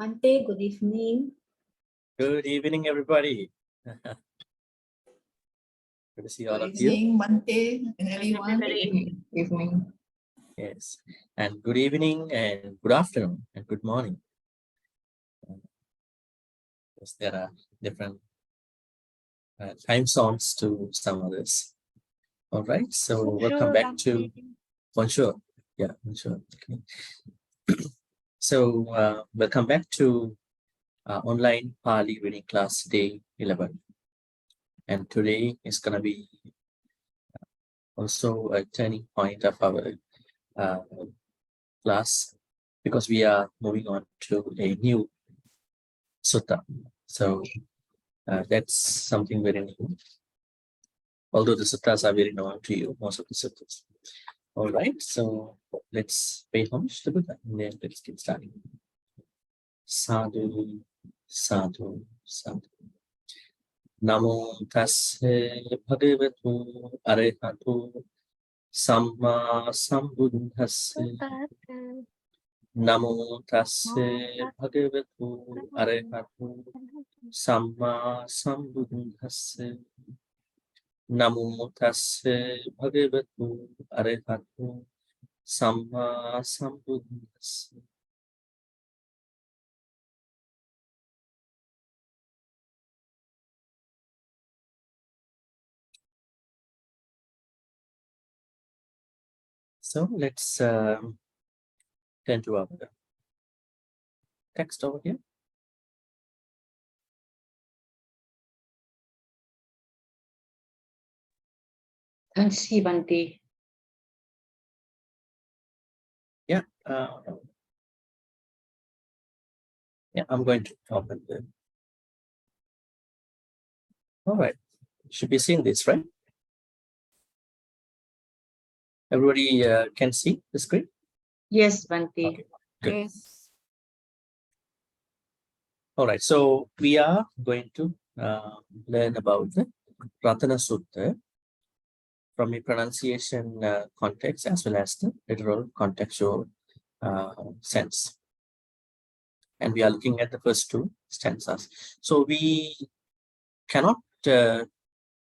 Bhante, good evening. Good evening, everybody. Good to see all of you. Good evening, Bhante and everyone. Good evening. Yes, and good evening, and good afternoon, and good morning. Yes, there are different time zones to some others. All right, so welcome back to bonjour. Yeah, bonjour. Okay. So welcome back to online Pali reading class day 11, and today is going to be also a turning point of our class because we are moving on to a new sutta. So that's something very new. Although the suttas are very known to you, most of the suttas. All right, so let's pay homage to Buddha and then let's get started. Sadhu, sadhu, sadhu. Namo tasse bhagavatu arahatu samma sambuddhasse. Namo tasse bhagavatu arahatu samma sambuddhasse. Namo tasse bhagavatu arahatu samma sambuddhasse. So let's turn to our text over here. Thanks, Bhante. Yeah, I'm going to open the. All right, should be seeing this, right? Everybody can see the screen? Yes, Bhante. Okay, good. Yes. All right, so we are going to learn about the Ratana Sutta from a pronunciation context as well as the literal contextual sense. And we are looking at the first two stanzas. So we cannot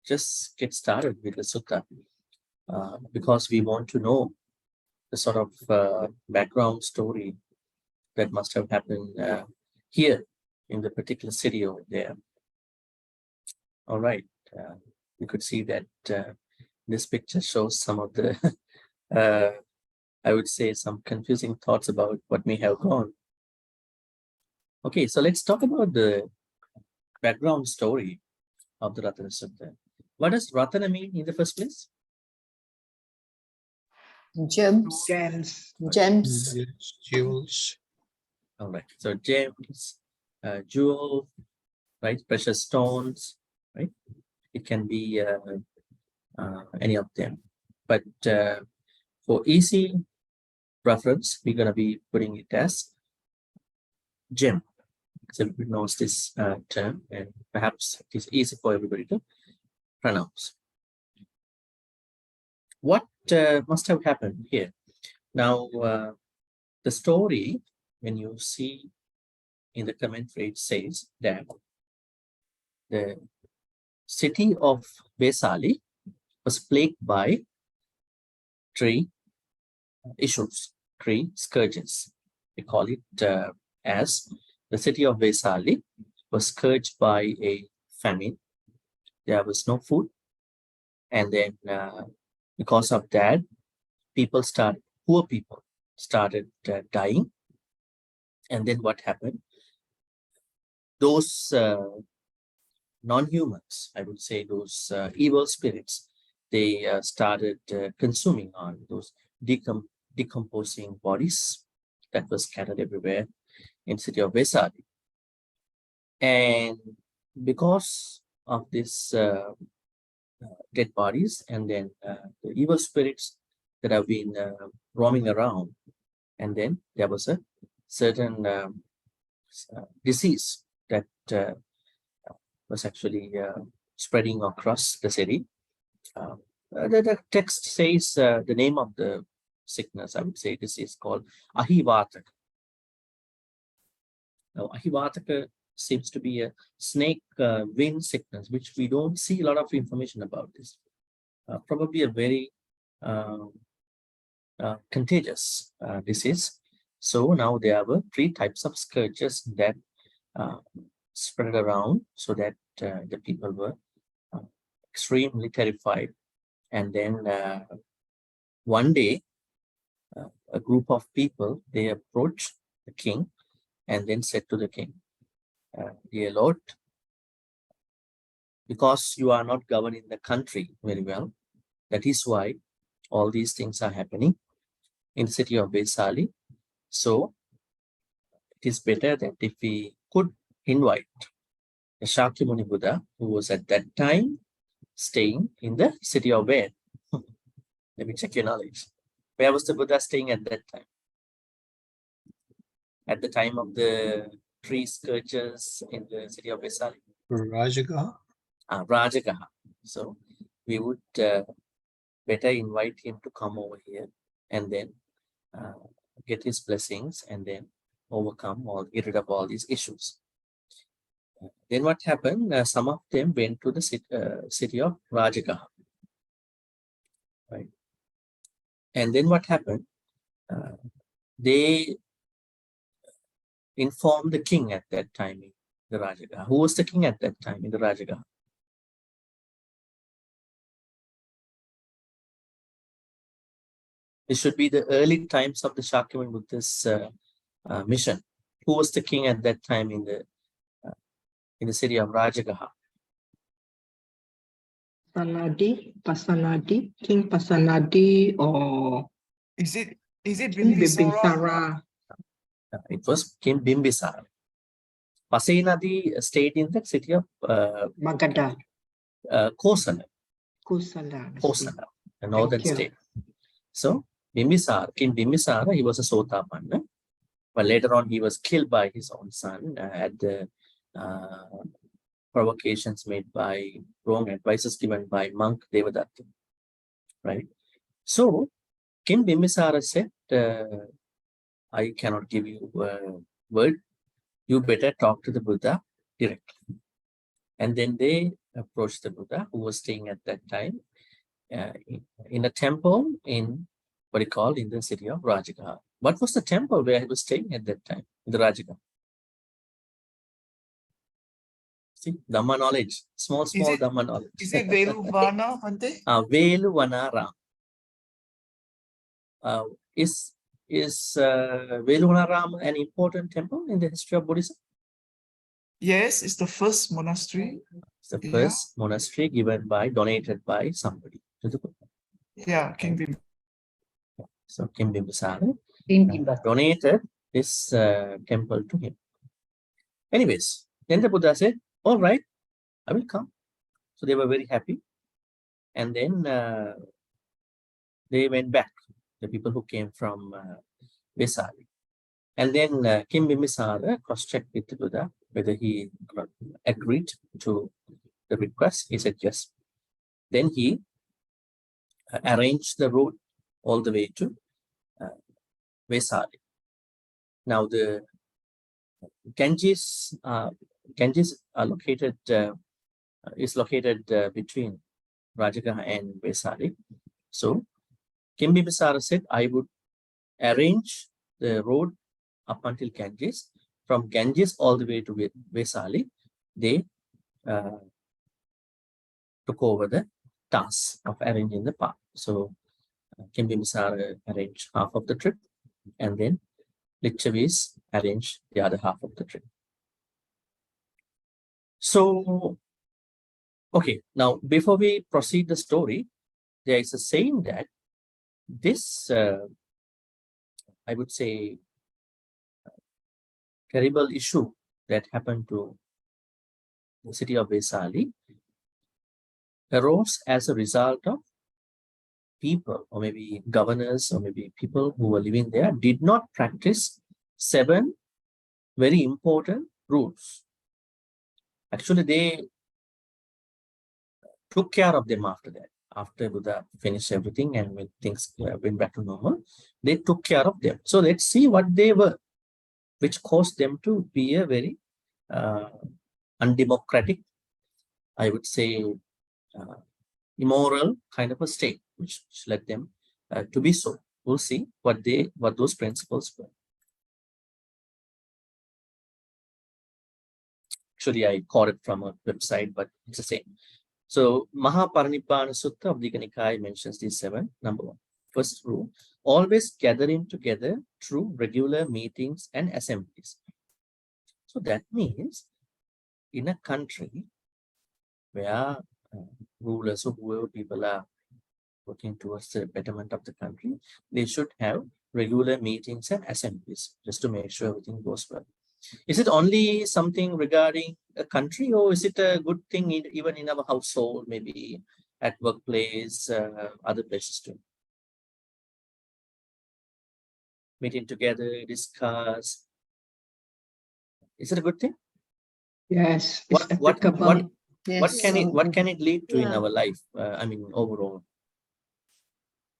just get started with the sutta because we want to know the sort of background story that must have happened here in the particular city over there. All right, you could see that this picture shows some of the, I would say, some confusing thoughts about what may have gone. Okay, so let's talk about the background story of the Ratana Sutta. What does Ratana mean in the first place? Gems. Gems. Gems. Jewels. All right, so gems, jewel, right, precious stones, right? It can be any of them. But for easy reference, we're going to be putting it as gem. So everybody knows this term, and perhaps it is easy for everybody to pronounce. What must have happened here? Now, the story, when you see in the commentary, it says that the city of Vesali was plagued by three issues, three scourges. We call it as the city of Vesali was scourged by a famine. There was no food. And then because of that, poor people started dying. And then what happened? Those non-humans, I would say those evil spirits, they started consuming on those decomposing bodies that were scattered everywhere in the city of Vesali. And because of this dead bodies and then the evil spirits that have been roaming around, and then there was a certain disease that was actually spreading across the city. The text says the name of the sickness, I would say this is called Ahivata. Now, Ahivataka seems to be a snake vein sickness, which we don't see a lot of information about this. Probably a very contagious disease. So now there were 3 types of scourges that spread around, so that the people were extremely terrified. And then one day, a group of people, they approached the king and then said to the king, "Dear Lord, because you are not governing the country very well, that is why all these things are happening in the city of Vaisali. So it is better that if we could invite the Shakyamuni Buddha, who was at that time staying in the city of where?" Let me check your knowledge. Where was the Buddha staying at that time? At the time of the 3 scourges in the city of Vaisali? Rajagaha. Rajagaha. So we would better invite him to come over here and then get his blessings and then overcome or get rid of all these issues. Then what happened? Some of them went to the city of Rajagaha. Right. And then what happened? They informed the king at that time in the Rajagaha. Who was the king at that time in the Rajagaha? It should be the early times of the Shakyamuni Buddha's mission. Who was the king at that time in the city of Rajagaha? Pasanadi, King Pasanadi, or Is it King Bimbisara? Bimbisara? It was King Bimbisara. Pasenadi stayed in the city of Magadha, Kosala, Kusala. I see. Kosala, the northern you. state. So Bimbisara, King Bimbisara, he was a Sotapanna, but later on he was killed by his own son at the provocations made by wrong advices given by monk Devadatta. Right. So King Bimbisara said, I cannot give you a word. You better talk to the Buddha directly. And then they approached the Buddha, who was staying at that time in a temple in what you call in the city of Rajagaha. What was the temple where he was staying at that time in the Rajagaha? See, Dhamma knowledge, small it- Dhamma knowledge. Is it Veluvana, Bhante? Veluvanaram. Is Veluvanaram an important temple in the history of Buddhism? Yes, it's the first monastery. It's the Yeah. first monastery donated by somebody to the Buddha. Yeah, King Bim. So King Bimbisara King Bimbisara. donated this temple to him. Anyways, then the Buddha said, all right, I will come. So they were very happy. And then they went back, the people who came from Vaisali. And then King Bimbisara cross-checked with the Buddha whether he agreed to the request. He said yes. Then he arranged the road all the way to Vaisali. Now the Ganges are located between Rajagaha and Vaisali. So King Bimbisara said, I would arrange the road up until Ganges. From Ganges all the way to Vaisali, they took over the task of arranging the path. So King Bimbisara arranged half of the trip, and then Lichavis arranged the other half of the trip. So, okay, now before we proceed the story, there is a saying that this, I would say, terrible issue that happened to the city of Vaisali arose as a result of people, or maybe governors, or maybe people who were living there did not practice 7 very important rules. Actually, they took care of them after that. After Buddha finished everything and when things went back to normal, they took care of them. So let's see what they were. which caused them to be a very undemocratic, I would say, immoral kind of a state, which led them to be so. We'll see what those principles were. Actually, I caught it from a website, but it's the same. So Mahaparinibbana Sutta of Digha Nikaya mentions these 7. Number 1, first rule, always gathering together through regular meetings and assemblies. So that means in a country where rulers or whoever people are working towards the betterment of the country, they should have regular meetings and assemblies just to make sure everything goes well. Is it only something regarding a country, or is it a good thing even in our household, maybe at workplace, other places too? Meeting together, discuss. Is it a good thing? Yes, it's What applicable. what can it lead to in our life? I mean, overall,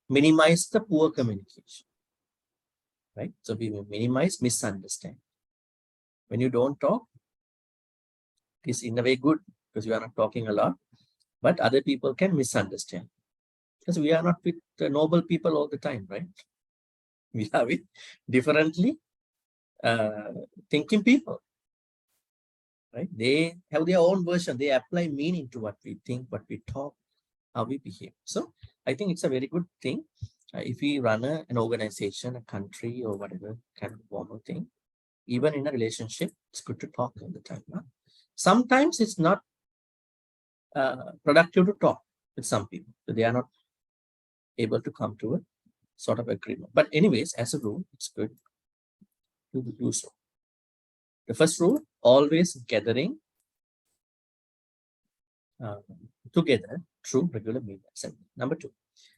minimize the poor communication, right? So we will minimize misunderstanding. When you don't talk, it's in a way good because you are not talking a lot, but other people can misunderstand because we are not with the noble people all the time, right? We are with differently thinking people, right? They have their own version. They apply meaning to what we think, what we talk, how we behave. So I think it's a very good thing. If we run an organization, a country, or whatever kind of formal thing, even in a relationship, it's good to talk all the time. Huh? Sometimes it's not productive to talk with some people, so they are not able to come to a sort of agreement. But anyways, as a rule, it's good to do so. The first rule, always gathering together through regular meetings. Number 2,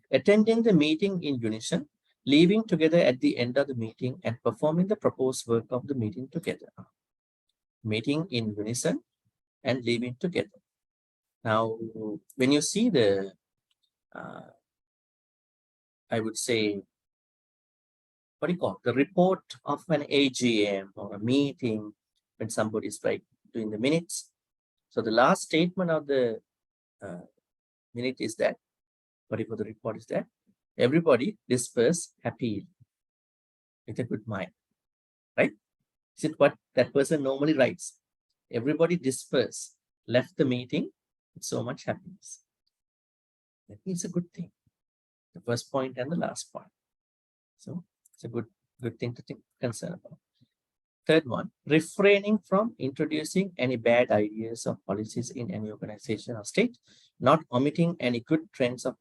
attending the meeting in unison, leaving together at the end of the meeting, and performing the proposed work of the meeting together. Meeting in unison and leaving together. Now, when you see the, I would say, what do you call it? The report of an AGM or a meeting, when somebody is like doing the minutes. So the last statement of the minute is that, whatever the report is that, everybody disperse happy with a good mind, right? Is it what that person normally writes? Everybody disperse, left the meeting with so much happiness. That is a good thing. The first point and the last point. So it's a good thing to think, concern about. Third one, refraining from introducing any bad ideas or policies in any organization or state, not omitting any good trends of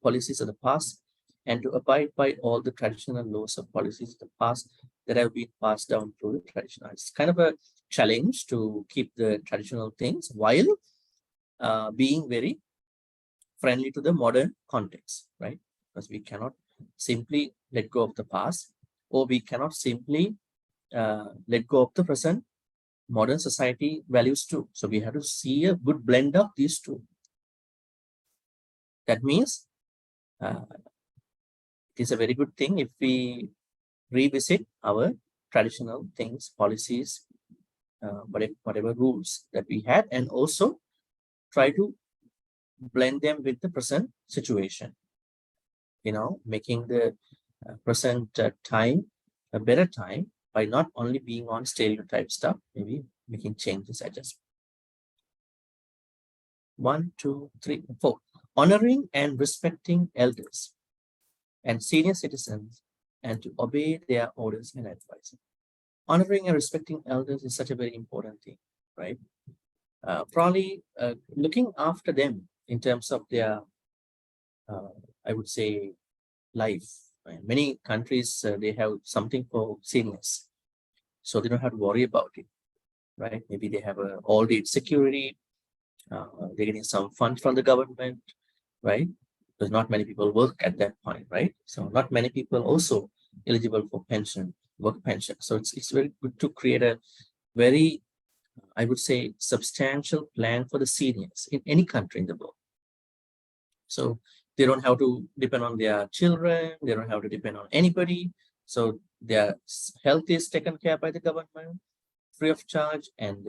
policies of the past, and to abide by all the traditional laws of policies of the past that have been passed down through the traditional. It's kind of a challenge to keep the traditional things while being very friendly to the modern context, right? Because we cannot simply let go of the past, or we cannot simply let go of the present modern society values too. So we have to see a good blend of these two. That means it is a very good thing if we revisit our traditional things, policies, whatever rules that we had, and also try to blend them with the present situation. You know, making the present time a better time by not only being on stereotype stuff, maybe making changes, adjustments. 1, 2, 3, 4. Honoring and respecting elders and senior citizens, and to obey their orders and advice. Honoring and respecting elders is such a very important thing, right? Probably looking after them in terms of their, I would say, life. Many countries, they have something for seniors, so they don't have to worry about it, right? Maybe they have a old age security, they're getting some funds from the government, right? Because not many people work at that point, right? So not many people also eligible for pension, work pension. So it's very good to create a very, I would say, substantial plan for the seniors in any country in the world. So they don't have to depend on their children, they don't have to depend on anybody. So their health is taken care by the government free of charge, and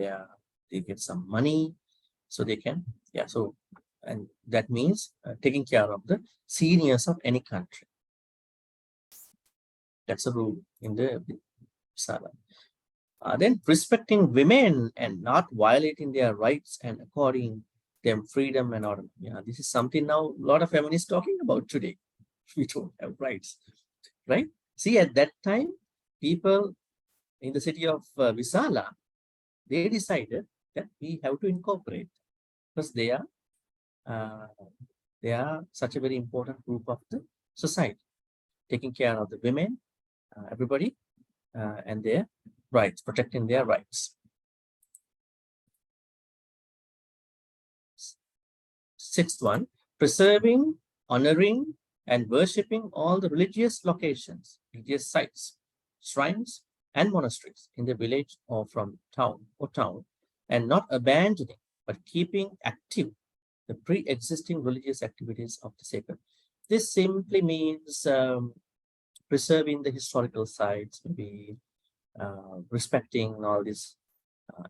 they get some money so they can, and that means taking care of the seniors of any country. That's a rule in the Visala. Then respecting women and not violating their rights and according them freedom and autonomy. Yeah, this is something now a lot of feminists talking about today. We don't have rights, right? See, at that time, people in the city of Visala, they decided that we have to incorporate because they are such a very important group of the society, taking care of the women, everybody, and their rights, protecting their rights. Sixth one, preserving, honoring, and worshipping all the religious locations, religious sites, shrines, and monasteries in the village or from town, and not abandoning, but keeping active the pre-existing religious activities of the sacred. This simply means preserving the historical sites, maybe respecting all these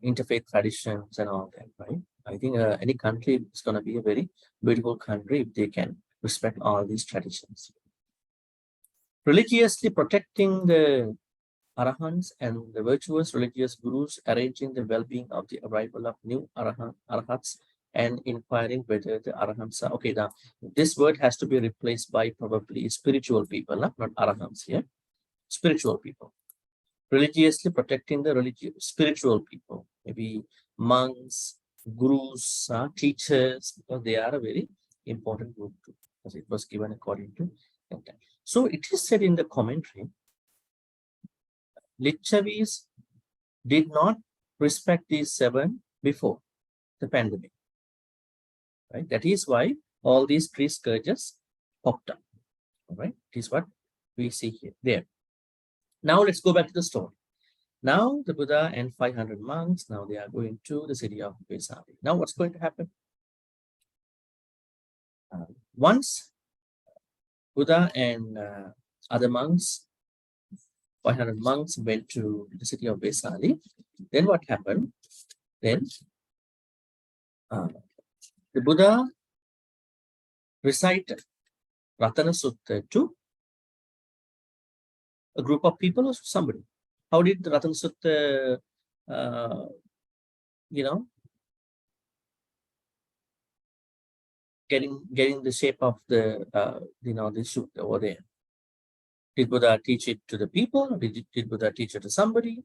interfaith traditions and all that, right? I think any country is going to be a very beautiful country if they can respect all these traditions. Religiously protecting the Arahants and the virtuous religious gurus, arranging the well-being of the arrival of new Arahats and inquiring whether the Arahants are, okay, now this word has to be replaced by probably spiritual people, not Arahants here, spiritual people. Religiously protecting the spiritual people, maybe monks, gurus, teachers, because they are a very important group too, because it was given according to that. So it is said in the commentary, Lichavis did not respect these 7 before the pandemic, right? That is why all these 3 scourges popped up, all right? It is what we see here, there. Now let's go back to the story. Now the Buddha and 500 monks, now they are going to the city of Vesali. Now what's going to happen? Once Buddha and other monks, 500 monks went to the city of Vesali, then what happened? Then the Buddha recited Ratana Sutta to a group of people or somebody. How did the Ratana Sutta, getting the shape of the, the Sutta over there? Did Buddha teach it to the people? Did Buddha teach it to somebody?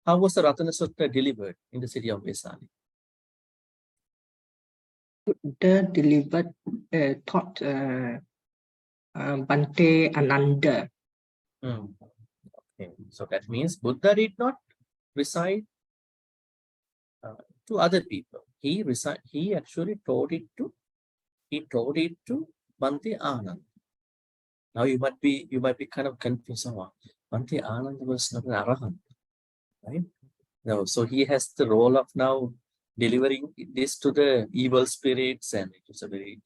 How was the Ratana Sutta delivered in the city of Vesali? Buddha delivered, taught Bhante Ananda. Okay, so that means Buddha did not recite to other people. He actually taught it to Bhante Ananda. Now you might be kind of confused. Bhante Ananda was not an Arahant, right? No, so he has the role of now delivering this to the evil spirits, and it was a very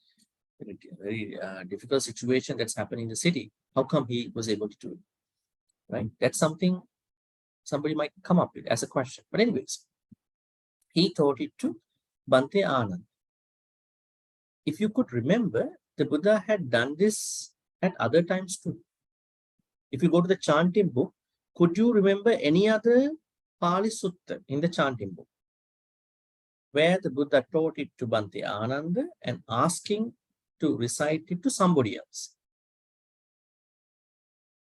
difficult situation that's happening in the city. How come he was able to do it? Right? That's something somebody might come up with as a question. But anyways, he taught it to Bhante Ananda. If you could remember, the Buddha had done this at other times too. If you go to the chanting book, could you remember any other Pali Sutta in the chanting book where the Buddha taught it to Bhante Ananda and asking to recite it to somebody else?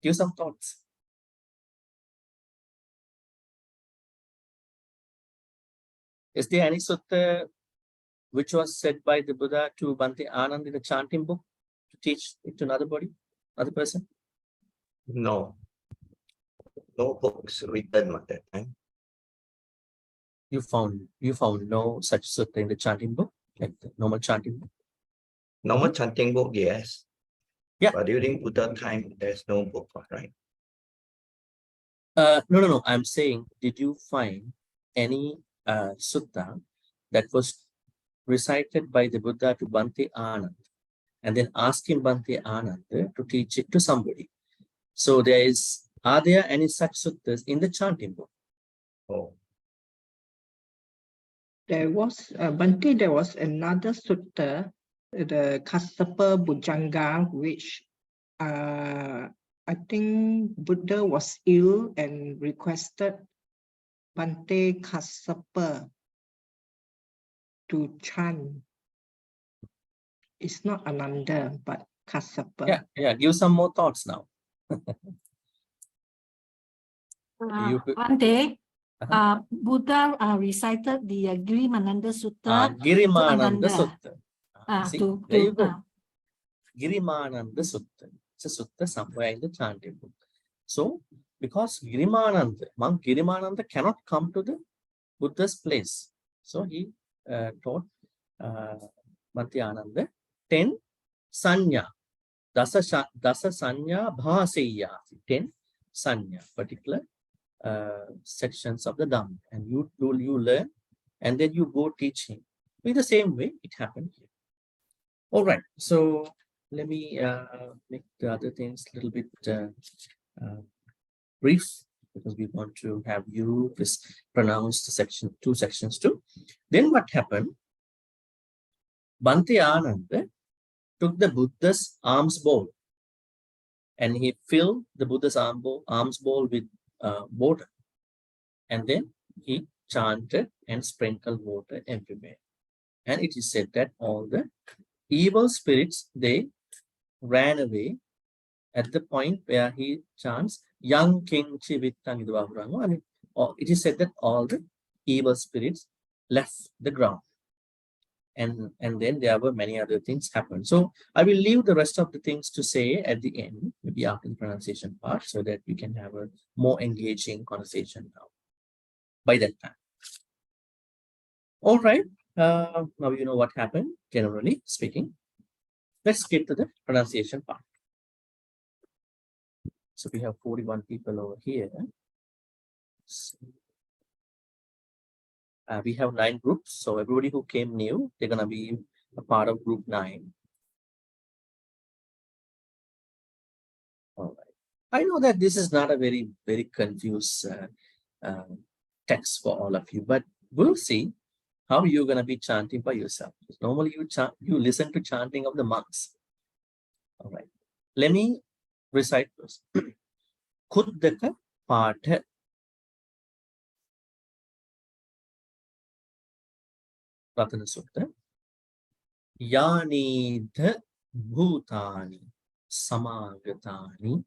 Give some thoughts. Is there any sutta which was said by the Buddha to Bhante Ananda in the chanting book to teach it to another person? No. No books written at that time. You found no such sutta in the chanting book, like the normal chanting book? Normal chanting book, yes. Yeah. But during Buddha time, there's no book, right? No. I'm saying, did you find any sutta that was recited by the Buddha to Bhante Ananda and then asking Bhante Ananda to teach it to somebody? So there is Are there any such suttas in the chanting book? Oh, There was, Bhante, there was another sutta, the Kassapa Bhujanga, which I think Buddha was ill and requested Bhante Kassapa to chant. It's not Ananda, but Kassapa. Yeah, give some more thoughts now. You could- Bhante, Uh-huh. Buddha recited the Girimananda Sutta to Girimananda Ananda. Sutta. See, to, there you to, go. Girimananda Sutta. It's a sutta somewhere in the chanting book. So, because monk Girimananda cannot come to the Buddha's place. So, he taught Bhante Ananda 10 sanya. Dasa sanya bhaseya. 10 sanya, particular sections of the Dhamma. And you learn and then you go teach him. In the same way, it happened here. All right. So, let me make the other things a little bit brief, because we want to have you pronounce the two sections too. Then what happened? Bhante Ananda took the Buddha's alms bowl and he filled the Buddha's alms bowl with water. And then he chanted and sprinkled water everywhere. And it is said that all the evil spirits, they ran away at the point where he chants Yang King Chivitang Idvahurango. I mean, it is said that all the evil spirits left the ground. And then there were many other things happen. So I will leave the rest of the things to say at the end, maybe after the pronunciation part, so that we can have a more engaging conversation now by that time. All right. Now you know what happened, generally speaking. Let's get to the pronunciation part. So we have 41 people over here. We have 9 groups. So everybody who came new, they're going to be a part of group 9. All right. I know that this is not a very, very confused text for all of you, but we'll see how you're going to be chanting by yourself. Normally you listen to chanting of the monks. All right. Let me recite first. Kuddaka Patha. Ratana Sutta. Yanidha Bhutani Samagatani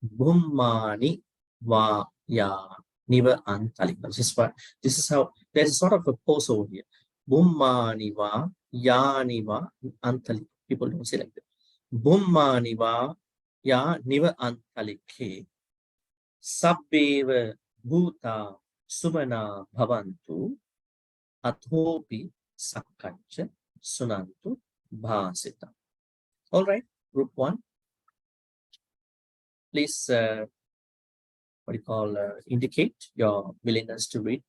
Bhummani Va Ya Niva Antalika. This is how there's sort of a pause over here. Bhummani Va Yaniva Antalika. People don't say like that. Bhummani Va Ya Niva Antalike Sabbeva Bhuta Sumana Bhavantu Athopi Sakkacha Sunantu Bhasita. All right, group 1. Please, indicate your willingness to read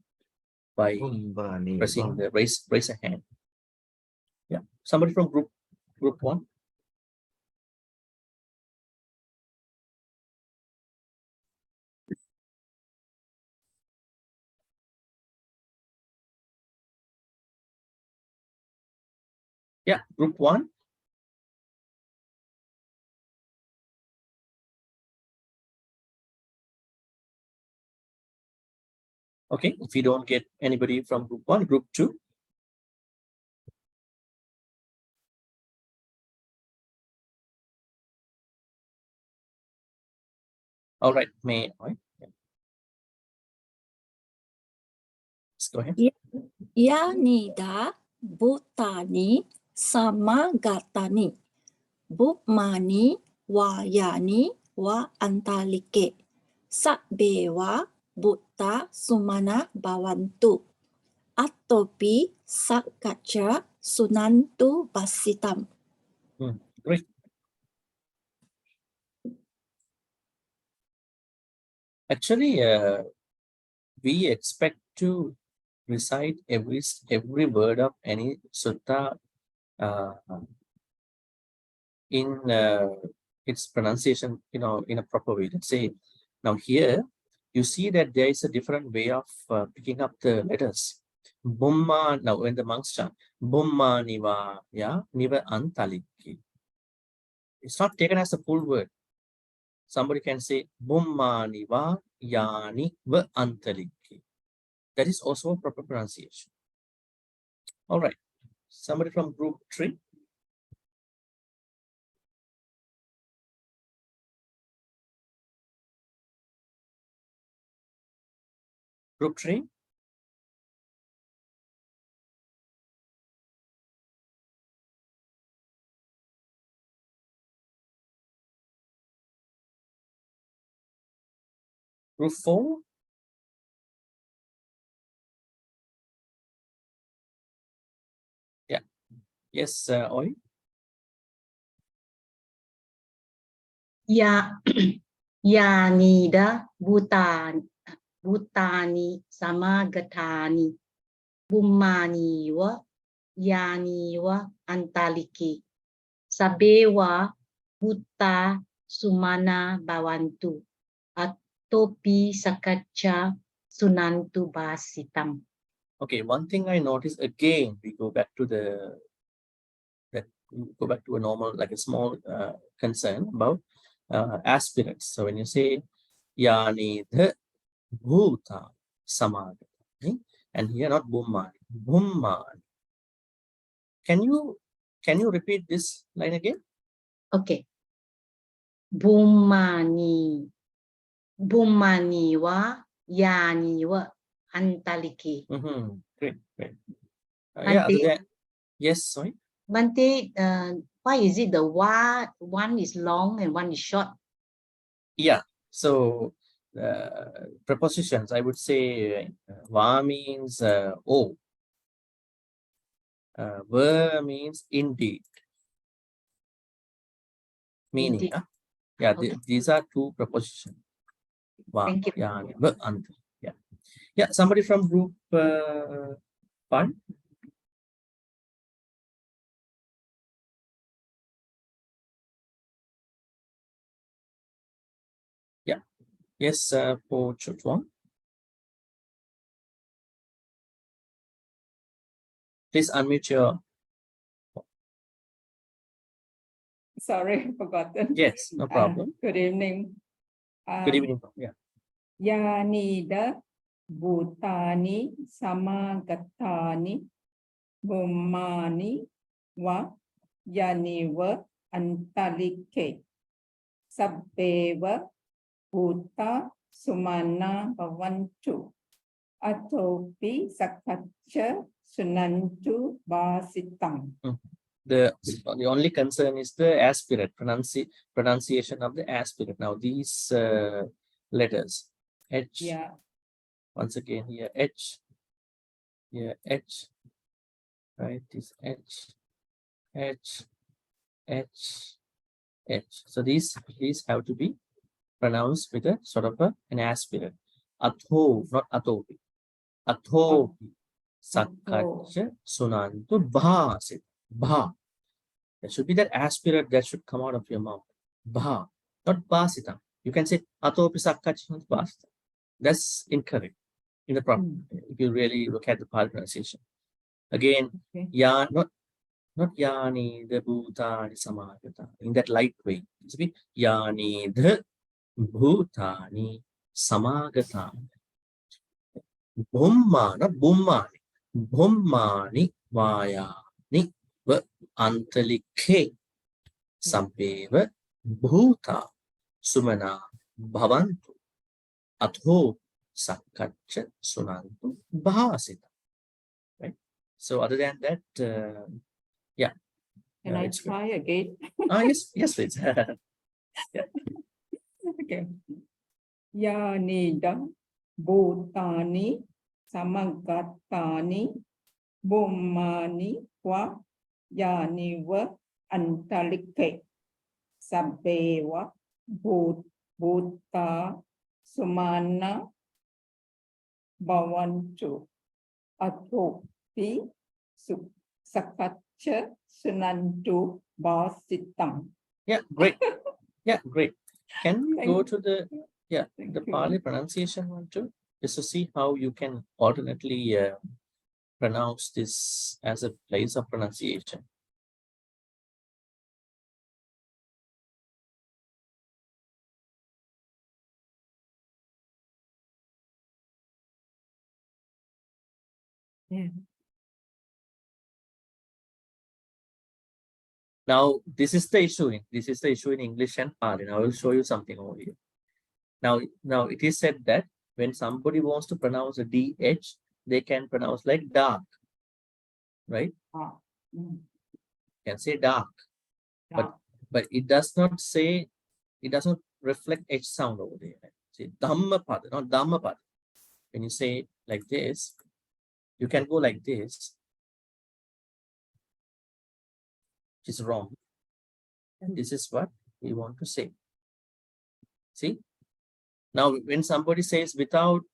by pressing the raise a hand. Yeah, somebody from group 1. Yeah, group 1. Okay, if you don't get anybody from group 1, group 2. All right, may I? Let's go ahead. Yanida Bhutani Samagatani Bhupmani Vayani Va Antalike Sabbewa Bhutta Sumana Bhavantu Attopi Sakkacha Sunantu Basitam. Great. Actually, we expect to recite every word of any sutta in its pronunciation, in a proper way. Let's say Now here, you see that there is a different way of picking up the letters. Bumma, now when the monks chant, Bumma niva, yeah, niva antaliki. It's not taken as a full word. Somebody can say, Bumma niva, yani va antaliki. That is also a proper pronunciation. All right. Somebody from group 3. Group 3. Group 4. Yeah. Yes, Oi. Ya, Yanida Bhutani Samagatani Bumani wa Yani wa Antaliki Sabewa Bhuta Sumana Bawantu Atopi Sakacha Sunantu Basitam. Okay, one thing I noticed again, we go back to a normal, like a small concern about aspirates. So when you say Yani the Bhuta Samagata, okay? And here not Bumman, Bumman. Can you repeat this line again? Okay. Bumani wa Yani wa Antaliki. Great, great. Bhante, Other than, yes, sorry. Bhante, why is it the one is long and one is short? Yeah, so prepositions, I would say va means o, ver means indeed, meaning. Indeed. Yeah, Okay. these are two prepositions. Va, Thank you. yeah, ver, and, yeah. Yeah, somebody from group 1. Yeah, yes, for Chutwang. Please unmute your. Sorry, forgotten. Yes, no problem. Good evening. Good evening. Yeah. Yanida Bhutani Samagatani Bhummani wa Yaniva Antalike Sabbeva Bhuta Sumana Bhavantu Atopi Sakacha Sunantu Basitam. The only concern is the aspirate pronunciation of the aspirate. Now these letters H, Yeah. once again here H, here H, right? This H, H, H, H. So these have to be pronounced with a sort of an aspirate. Atho, not atopi. Athopi sakkacha sunantu bhasit. Bha. There should be that aspirate that should come out of your mouth. Bha, not basita. You can say atopi sakkacha basita. That's incorrect in the proper. If you really look at the pronunciation. Again, Okay. ya, not yani the bhutani samagata. In that light way. It's be yani the bhutani samagatani. Bhumma, not bummani. Bhummani vayani va antalike. Sampeva bhuta sumana bhavantu atho sakkacha sunantu bhasita. Right. So other than that, yeah. Can I it's good. try again? Yes, please. Okay. Yanida Bhutani Samagatani Bhummani wa Yaniva Antalike Sabbeva Bhuta Sumana Bhavantu Atopi Sakacha Sunantu Basitam. Yeah, great. Yeah, great. Can we Thank go you. to the Yeah, Thank the you. Pali pronunciation one too, just to see how you can alternately pronounce this as a place of pronunciation. Yeah. Now, this is the issue in English and Pali. Now I will show you something over here. Now it is said that when somebody wants to pronounce a DH, they can pronounce like dark, right? Ah, mm, Can say dark, yeah. but it does not say, it does not reflect H sound over there. Say Dhammapada, not Dhammapada. When you say like this, you can go like this, which is wrong. And this is what we want to say. See? Now, when somebody says without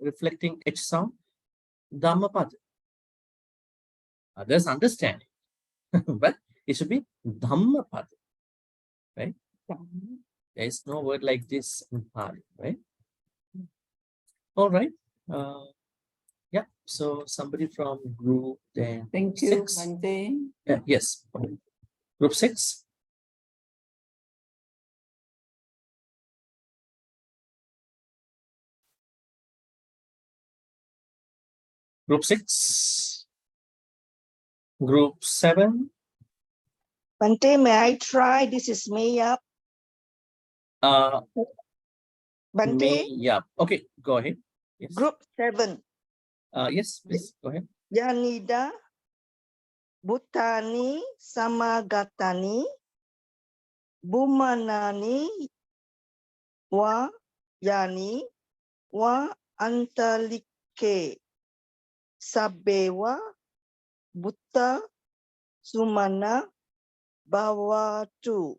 reflecting H sound, Dhammapada, others understand it, but it should be Dhammapada, right? There is no word like this in Pali, right? All right. Yeah. So somebody from group then Thank you, 6. Bhante. Yeah, yes. Group 6. Group 6. Group 7. Bhante, may I try? This is Maya. Bhante, Yeah. Okay, go ahead. Yes. group 7. Yes, please go ahead. Yanida, Bhutani, Samagatani, Bumanani, Wa Yani, Wa Antalike, Sabewa, Buddha, Sumana, Bawatu,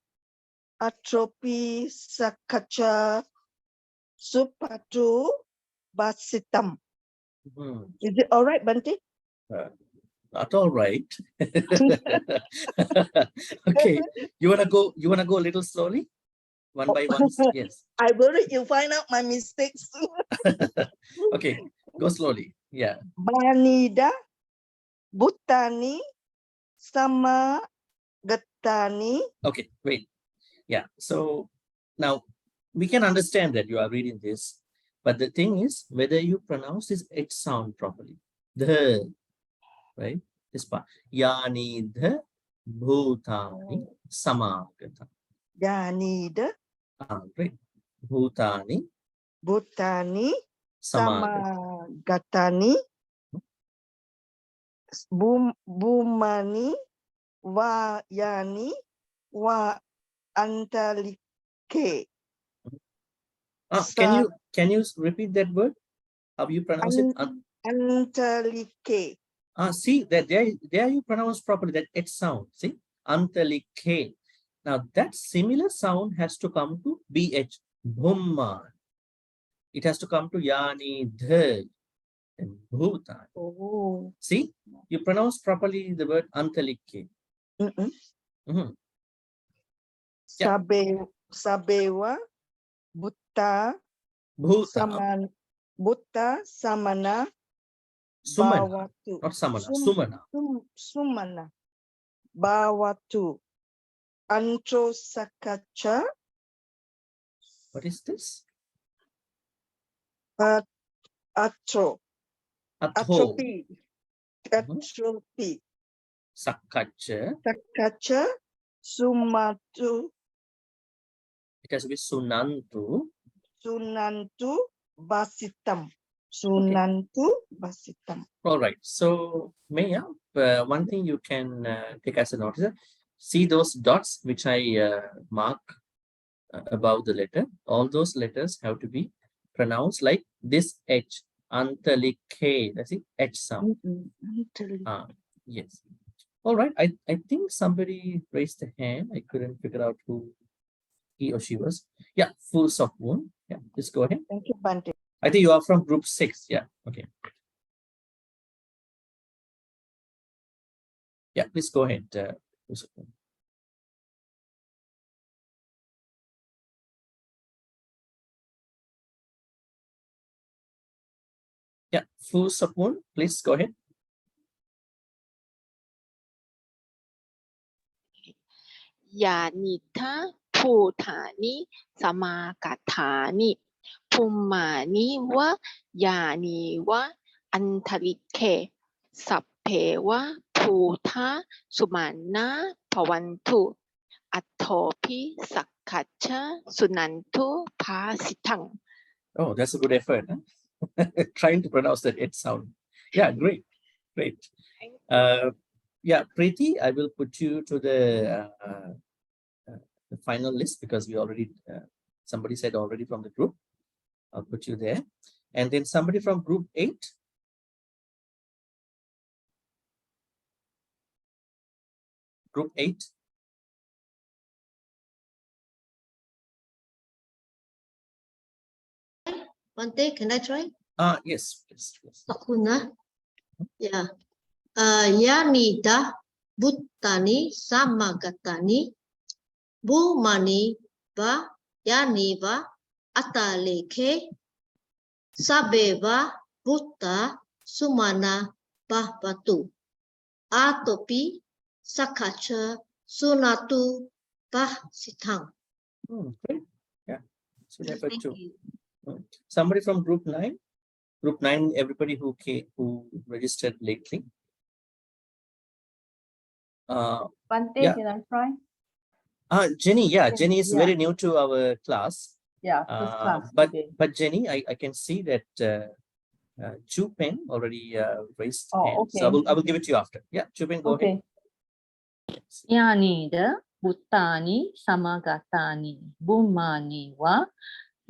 Atropi, Sakacha, Supatu, Basitam. Hmm. Is it all right, Bhante? Not all right. Okay. You wanna go a little slowly? One by one? Yes. I worry you find out my mistakes. Okay, go slowly. Yeah. Banida, Bhutani, Sama Gatani. Okay, wait. Yeah. So now we can understand that you are reading this, but the thing is whether you pronounce this H sound properly. The, right? This part. Yani the bhutani samagata. Yanida, Right. Bhutani Bhutani, samagata. Sama Gatani, Bumani, Wa Yani, Wa Antalike. Can you repeat that word? How you pronounce it? Antalike. See that there you pronounce properly that H sound. See, Antalike. Now that similar sound has to come to BH, Bhumma. It has to come to Yani, Dh, and Bhutan. Oh. See, you pronounce properly the word Antalike. Yeah. Sabewa, Buddha, Bhuta. Buddha, Samana, Sumana, Bawatu. not Samana, Sumana. Sumana, Bawatu, Antro Sakacha, What is this? Atro, Atho. Atropy, Sakacha. Sakacha, Sumatu, It has to be Sunantu. Sunantu, Basitam. Sunantu, Basitam. All right. So, Maya, one thing you can take as a notice, see those dots which I mark above the letter. All those letters have to be pronounced like this H, Antalike. That's it, H sound. Yes. All right. I think somebody raised a hand. I couldn't figure out who he or she was. Yeah, full soft wound. Yeah, just go ahead. Thank you, Bhante. I think you are from group 6. Yeah. Okay. Yeah, please go ahead. Fu Sapun, please go ahead. Yanita Putani Samagatani Pumani wa Yani wa Antarike Sapewa Puta Sumana Pawantu Atopi Sakacha Sunantu Pasitang. Oh, that's a good effort. Huh? Trying to pronounce that it sound. Yeah, great. Yeah, Preeti, I will put you to the final list because we already, somebody said already from the group. I'll put you there. And then somebody from group 8. Group 8. Bhante, can I try? Yes, please. Yeah. Yanida Bhuttani Samagatani Bhumani Va Yaniva Ataleke Sabeva Bhutta Sumana Bahvatu Atopi Sakacha Sunatu Bahsitang. Great. Yeah, it's good effort too. Somebody from group 9. Group 9, everybody who registered lately. Bhante, yeah. can I try? Jenny, Jenny is very new to our class. Yeah, first class. But Jenny, I can see that Chu Peng already raised hand. Okay. So I will give it to you after. Yeah, Chu Peng, go ahead. Yanida Bhuttani Samagatani Bhumani wa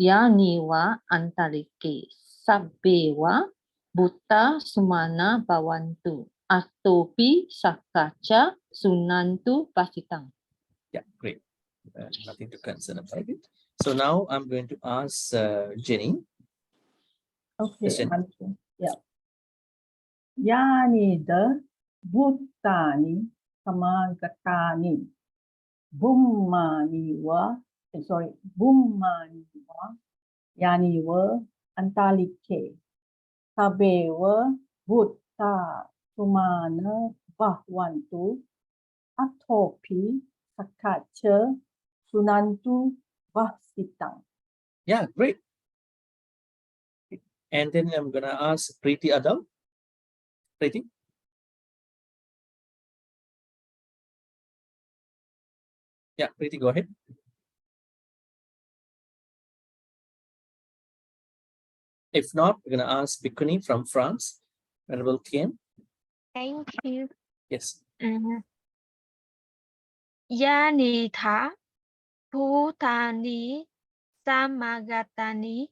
Yani wa Antarike Sabbewa Bhutta Sumana Bhavantu Atopi Sakacha Sunantu Pasitang. Yeah, great. Nothing to concern about it. So now I'm going to ask Jenny. Okay. Jenny. Yeah. Yanida Bhuttani Samagatani Bhumani wa Yani wa Antalike Sabewa Bhutta Sumana Bahwantu Atopi Sakacha Sunantu Bahsitang. Yeah, great. And then I'm gonna ask Preeti Adal. Preeti. Yeah, Preeti, go ahead. If not, we're gonna ask Bikuni from France. Venerable Tien. Thank you. Yes. Yanita Bhutani Samagatani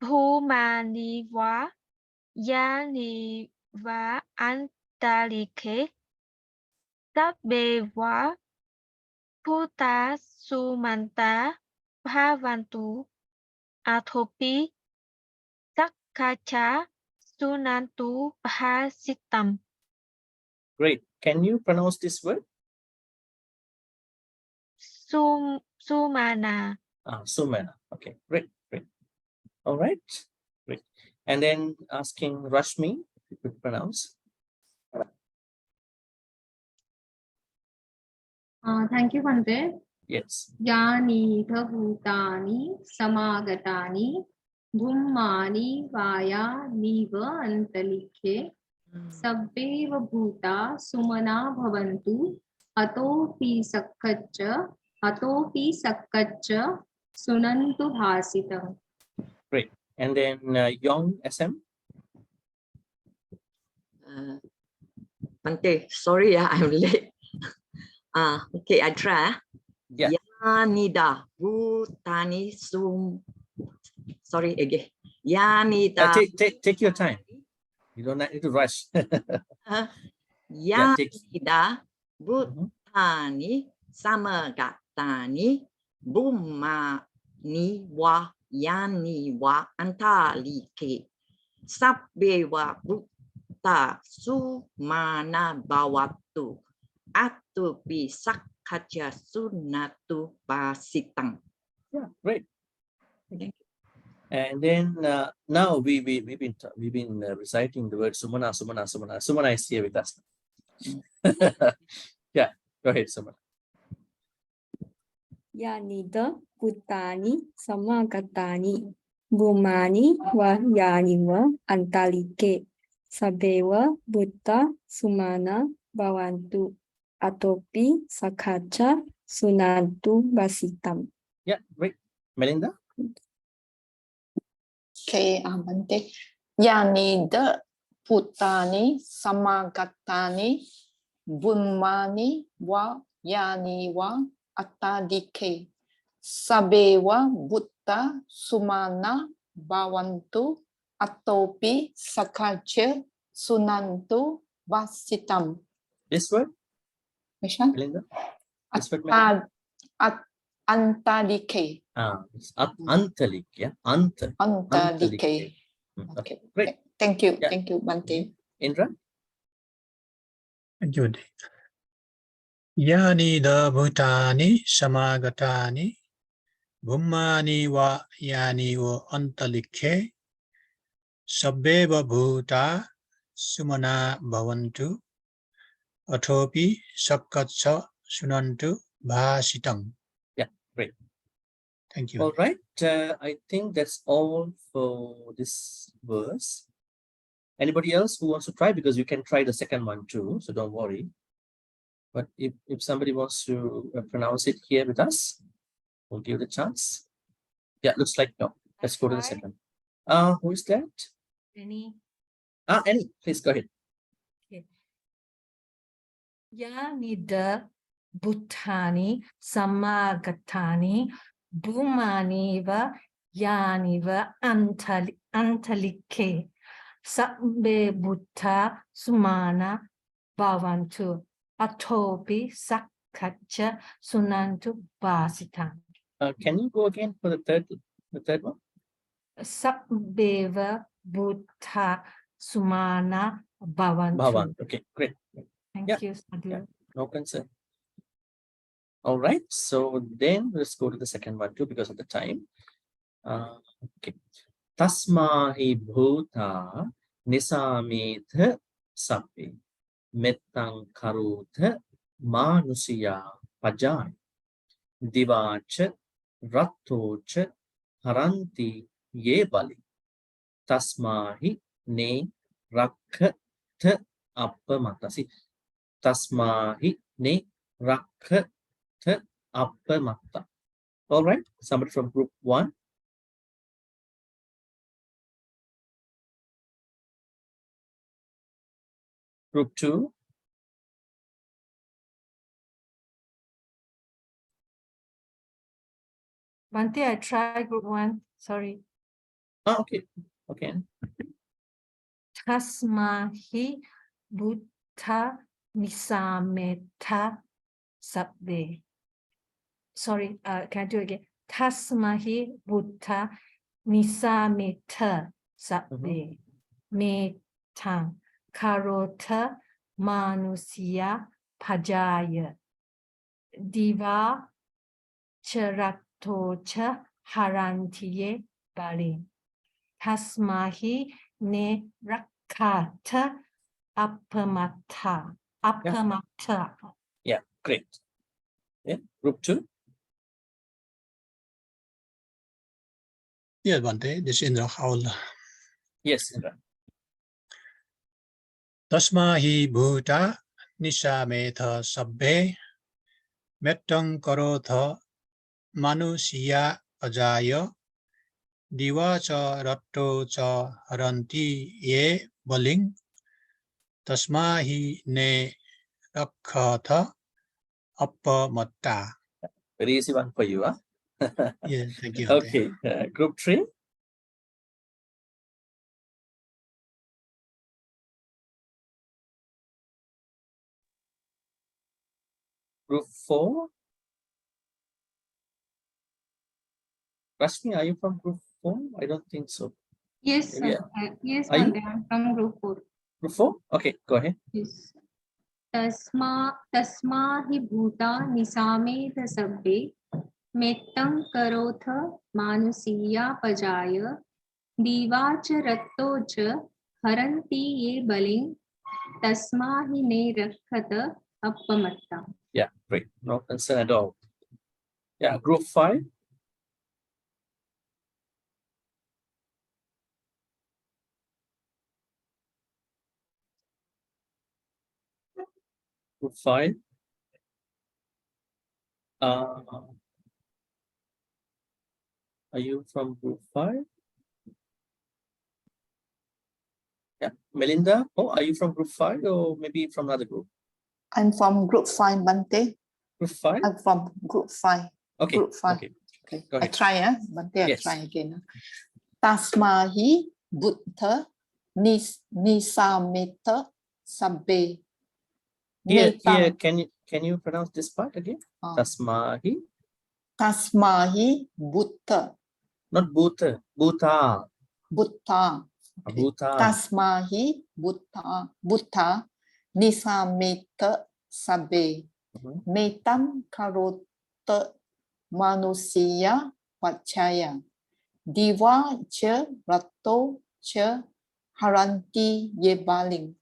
Bhumani wa Yani wa Antarike Sabbewa Bhutta Sumanta Bhavantu Atopi Sakacha Sunantu Bhasitam. Great. Can you pronounce this word? Sumana. Sumana. Okay, great. All right, great. And then asking Rashmi, if you could pronounce. Thank you, Bhante. Yes. Yani Bhutani Samagatani Bhummani Vaya Niva Antalike Sabbeva Bhuta Sumana Bhavantu Atopi Sakkacha Sunantu Bhasitam. Great. And then Yong SM. Bhante, sorry, I'm late. Okay, I try. Yeah. Yanida Bhutani sorry again. Yanida. Take your time. You don't need to rush. Yanida Bhutani Samagatani Bhummani wa Yani wa Antalike Sabbewa Bhutta Sumana Bhavatu Atopi Sakacha Sunatu Basitang. Yeah, great. And then now we've been reciting the word Sumana, Sumana, Sumana. Sumana is here with us. Yeah, go ahead, Sumana. Yanida Bhutani Samagatani Bhumani wa Yaniva Antalike Sabeva Buddha Sumana Bhavantu Atopi Sakacha Sunantu Basitam. Yeah, great. Melinda? Okay, Bhante. Yanida Bhutani Samagatani Bhumani wa Yaniva Atadike Sabewa Buddha Sumana Bhavantu Atopi Sakacha Sunantu Vasitam. This word? Which one? Melinda? This word, Melinda? Antadike. It's Antalik, yeah? Antadike. Okay, great. Thank you. Yeah. Thank you, Bhante. Indra? Thank you. Yani da bhutani samagatani bhummani wa yani wa antalikhe sabbeva bhuta sumana bhavantu athopi sakkatsa sunantu bhasitam. Yeah, great. Thank you. All right. I think that's all for this verse. Anybody else who wants to try? Because you can try the second one too, so don't worry. But if somebody wants to pronounce it here with us, we'll give the chance. Yeah, looks like no. Let's go to the second. Who is that? Any? Annie, please go ahead. Okay. Yanida Bhutani Samagatani Bhumaniva Yaniva Antalike Sabbe Buddha Sumana Bhavantu Atopi Sakacha Sunantu Basitam. Can you go again for the third one? Sabbeva Buddha Sumana Bhavantu. Bhavan. Okay, great. Thank you, Sadhu. Yeah, no concern. All right, so then let's go to the second one too because of the time. Okay. Tasmahi bhuta nisametha sabbe mettang karutha manusiya pajai divacha rattocha haranti ye bali tasmahi ne rakha appamata. See, tasmahi ne rakha appamata. All right, somebody from group 1. Group 2. Bhante, I tried group 1. Sorry. Okay. Okay. Tasmahi Buddha Nisameta Sabbe. Sorry, can I do it again? Tasmahi Buddha Nisameta Sabbe. Metang Karota Manusia Pajaya. Diva Charatocha Harantiye Bali. Tasmahi ne rakata appamata. Appamata. Yeah, great. Yeah, group 2. Yes, Bhante, this is Indra Haul. Yes, Indra. Tasmahi bhuta nisametha sabbe mettang karotha manusiya ajaya diva cha ratto cha haranti ye baling tasmahi ne rakkatha appamatta. Very easy one for you, huh? Yeah, thank you. Okay, group 3. Group 4. Rashmi, are you from group 4? I don't think so. Yes, Maybe, yes, are you? Bhante, I'm from group 4. Group 4? Okay, go ahead. Yes. Tasma hi bhuta nisame the sabbe मेत्तं करोथ मानुषीया पजाय दीवा च रक्तो च हरन्ति ये बलिं तस्मा हि ने रक्षत अपमत्ता. Yeah, great. No concern at all. Yeah, group 5. Group 5. Are you from group 5? Yeah, Melinda. Oh, are you from group 5 or maybe from another group? I'm from group 5, Bhante. Group 5? I'm from group 5. Okay. Group 5. Okay. Okay. Go I ahead. try, Bhante, I Yes. try again. Tasmahi Buddha Nisameta Sabbe. Here, can you pronounce this part again? Tasmahi. Tasmahi Buddha. Not Bhuta. Bhuta. Buddha. Okay. Bhuta. Tasmahi Buddha Nisameta Sabbe. Metam Karota Manusia Pachaya. Diva Cha Rato Cha Haranti Yebaling.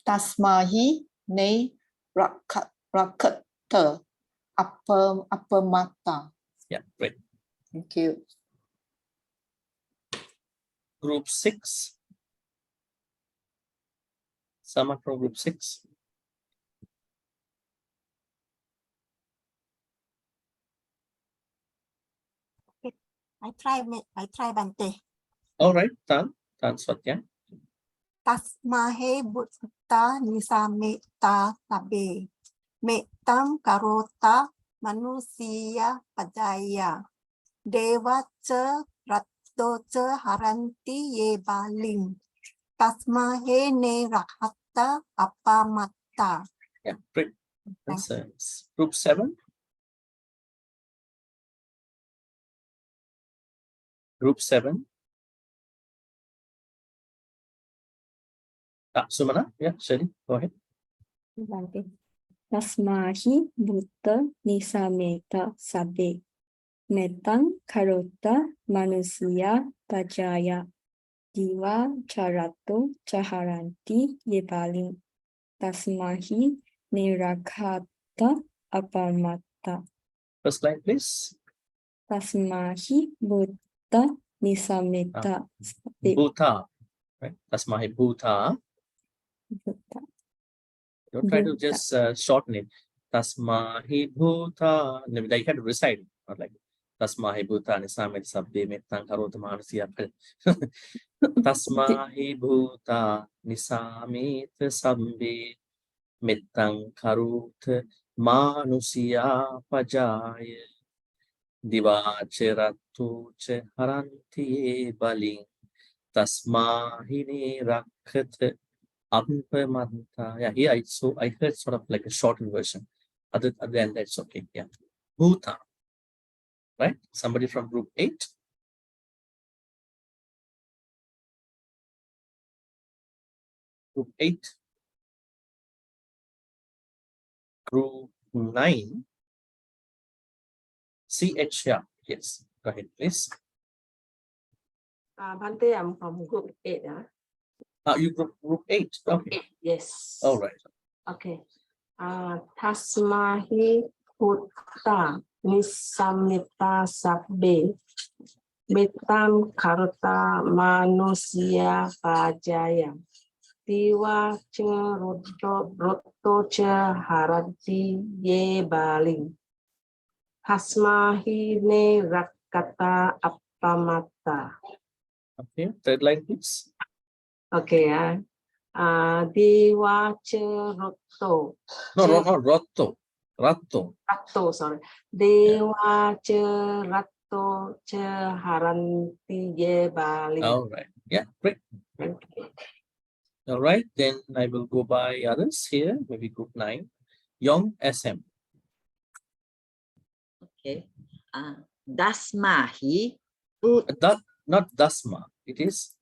Tasmahi Ne Rakata Apamata. Yeah, great. Thank you. Group 6. Someone from group 6. I try Bhante. All right, Tan Swatya. Tasmahe Buddha Nisameta Sabe. Metam Karota Manusia Pajaya. Deva Cha Ratto Cha Haranti Ye Baling. Tasmahe Ne Rakata Apamata. Yeah, great. Group 7. Group 7. Sumana, yeah, Shani, go ahead. Tasmahi Buddha Nisameta Sabe. Metang Karota Manusia Pajaya. Diva Charato Chaharanti Yebaling. Tasmahi Nirakata Apamata. First line, please. Tasmahi Buddha Nisameta Sabe. Bhuta. Right? Tasmahi Bhuta. Don't try to just shorten it. Tasmahi Bhuta. Like you have to recite it, not like Tasmahi Bhuta Nisameta Sabbe Metang Karota Manusia. Tasmahi Bhuta Nisameta Sabbe Metang Karota Manusia Pajaya. Divacharatu Che Haranti Baling. Tasmahini Rakat Ampamanta. Yeah, here I heard sort of like a shortened version. Other than that's okay. Yeah. Bhuta. Right? Somebody from group 8. Group 8. Group 9. CH, yeah. Yes. Go ahead, please. Bhante, I'm from group 8. You group 8. Okay. 8, yes. All right. Okay. Tasmahi Buddha Nisamita Sabbe. Metam Karta Manusia Pajaya. Diwa Cha Roto Cha Haranti Ye Baling. Tasmahi Ne Rakata Apamata. Okay. Third line, please. Okay. Diwa Cha Roto. No, not Rotto. Ratto. Ratto, sorry. Dewa Cha Ratto Cha Haranti Ye Baling. All right. Yeah, great. All right, then I will go by others here, maybe group 9. Young SM. Okay. Dasmahi. Not Dasma. It is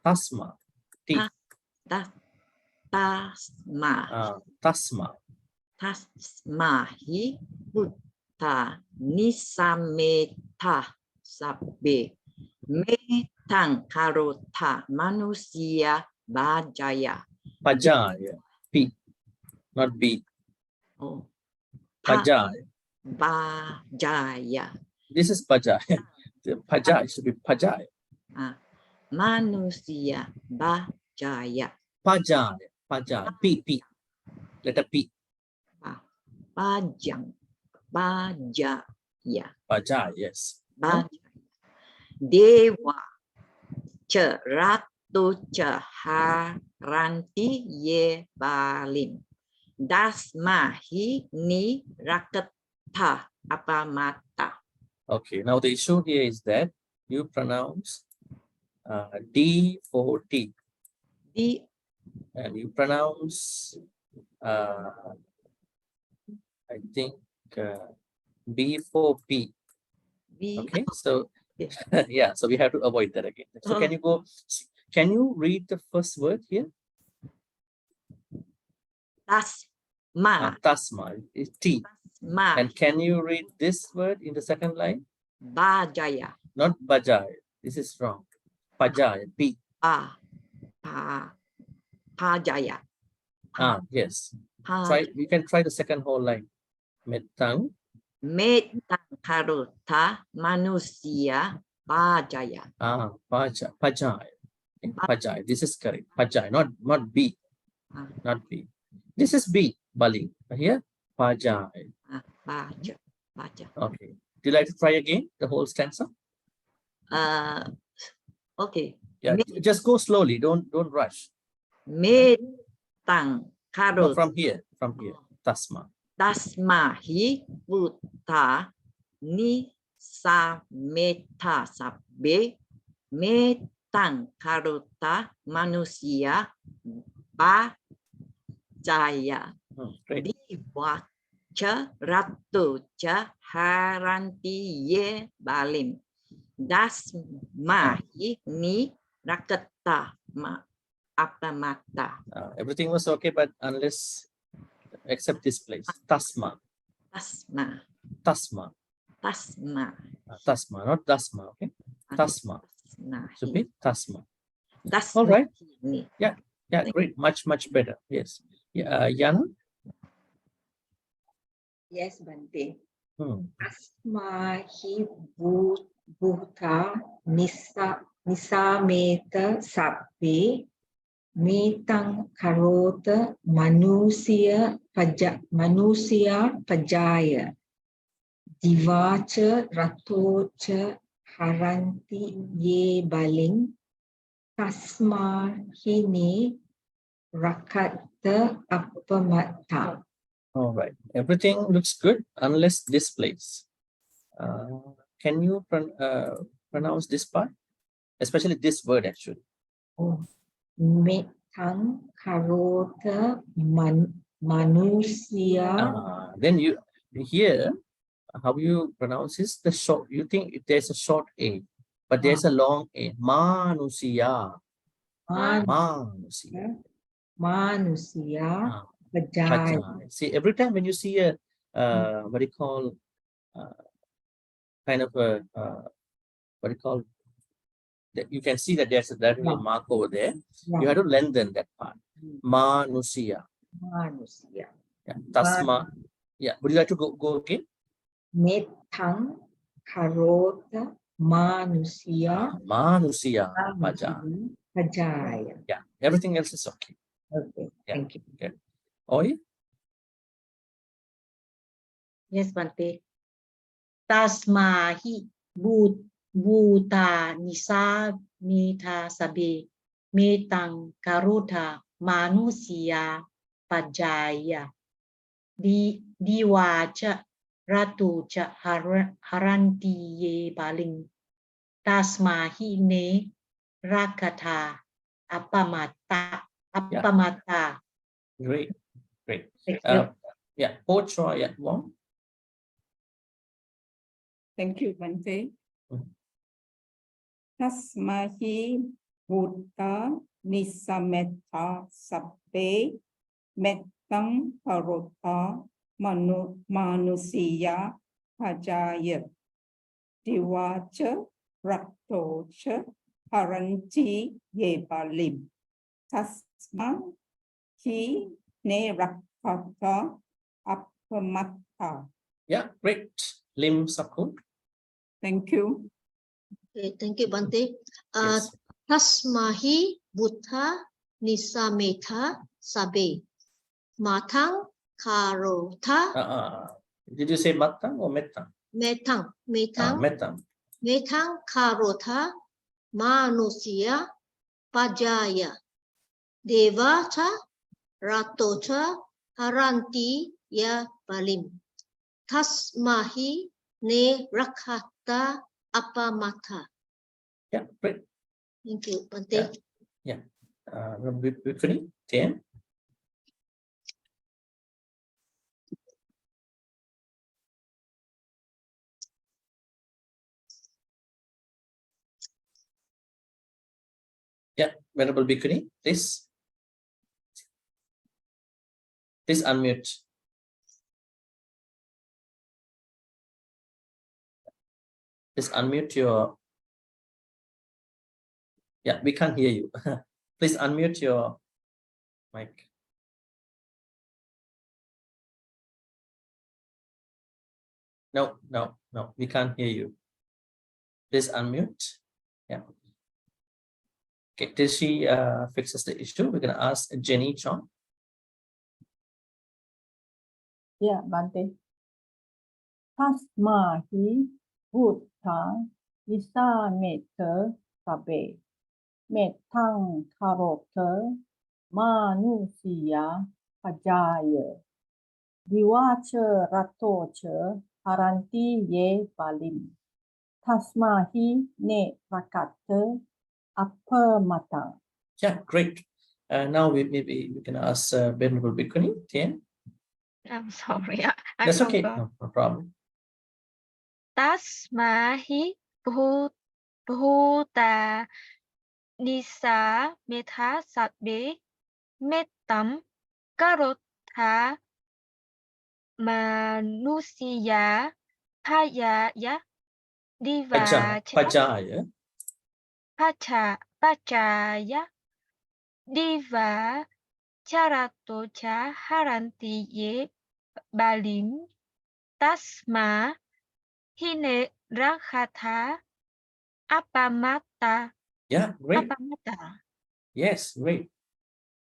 Tasma. T. Tasma. Tasma. Tasmahi karota nisameta sabbe metang karota manusia bajaya. Pajaya. P, not B. Oh, Pajaya. bajaya. This is Pajaya. Pajaya should be Pajaya. Manusia bajaya. Pajaya. Pajaya. P, P. Letter P. Bajang. Bajaya. Pajaya, yes. Bajaya. Dewa. Ceratu caharanti ye balin. Dasmahi ni rakata apamata. Okay, now the issue here is that you pronounce D for T. D. And you pronounce, I think, B for P. B. Okay, so yeah, so we have to avoid that again. So can you read the first word here? Tasma. Tasma is T. Tasma. And can you read this word in the second line? Bajaya. Not Bajaya. This is wrong. Pajaya. P. Pajaya. Yes. Try. You can try the second whole line. Metang. Metang karota manusia bajaya. Pajaya. Pajaya. Pajaya. This is correct. Pajaya. Not B. Not B. This is B. Bali. Here. Pajaya. Baja. Okay. Do you like to try again the whole stanza? Okay. Yeah. Just go slowly. Don't rush. Metang karota. No, from here. Tasma. Tasma hi buta ni sa meta sabbe metang karota manusia bajaya. Diwaca ratu haranti ye balim. Dasmahi ni rakata apamata. Everything was okay, but unless except this place. Tasma. Tasma. Tasma. Tasma. Tasma, not Dasma, okay? Tasma. Should be Tasma. Tasma. All right. Yeah, great. Much better. Yes. Yana? Yes, Bhante. Hmm. Asmahi buta nisameta sabbe metang karota manusia pajaya divacha ratocha haranti ye baling tasma hini rakata apamata. All right. Everything looks good unless this place. Can you pronounce this part? Especially this word, actually. Metang karota manusia. Then you here, how you pronounce this? The short. You think there's a short A, but there's a long A. Manusia. Manusia. Pajaya. See, every time when you see a what do you call kind of a what do you call that, you can see that there's a little mark over there. You have to lengthen that part. Manusia. Manusia. Yeah. Tasma. Yeah. Would you like to go again? Metang karota manusia. Manusia. Pajaya. Yeah. Everything else is okay. Okay. Yeah. Thank you. Okay. Oi? Yes, Bhante. Tasmahi buta nisa meta sabe metang karota manusia pajaya diwaca ratu ca haranti ye baling tasmahi ne rakata apamata. Great. Yeah. Pochwa at one. Thank you, Bhante. Tasmahi buddha nisameta sabbe metang karota manusia Pajaya Diwacha Raktocha Haranti Yebalim Tasma Hi Ne Rakata Apamata. Yeah, great. Lim Sakun. Thank you. Okay, thank you, Bhante. Yes. Tasmahi Buddha Nisametha Sabe. Matang Karota Did you say Matang or Metang? Metang Metang Metang. Metang Karota Manusia Pajaya Devata Ratota Haranti Ya Balim Tasmahi Ne Rakata Apamata. Yeah, great. Thank you, Bhante. Yeah. Bhikkhuni, 10. Yeah, Venerable Bhikkhuni, please. Please unmute. Please unmute your. Yeah, we can't hear you. Please unmute your mic. No, we can't hear you. Please unmute. Yeah. Okay, till she fixes the issue, we're gonna ask Jenny Chong. Yeah, Bhante. Tasmahi Buddha Nisameta Sabe Metang Karota Manusia Pajaya Diwacha Ratocha Haranti Ye Balim Tasmahi Ne Rakata Apamata. Yeah, great. Now maybe we can ask Venerable Bhikkhuni, 10. I'm sorry. I That's okay. forgot. No problem. Tasmahi Bhuta Nisa Metha Satbe Metam Karotha Manusia Pajaya Divacha Pajaya Diva Charatocha Haranti Ye Balim Tasma Hine Rakhatha Apamata. Yeah, great. Apamata. Yes, great.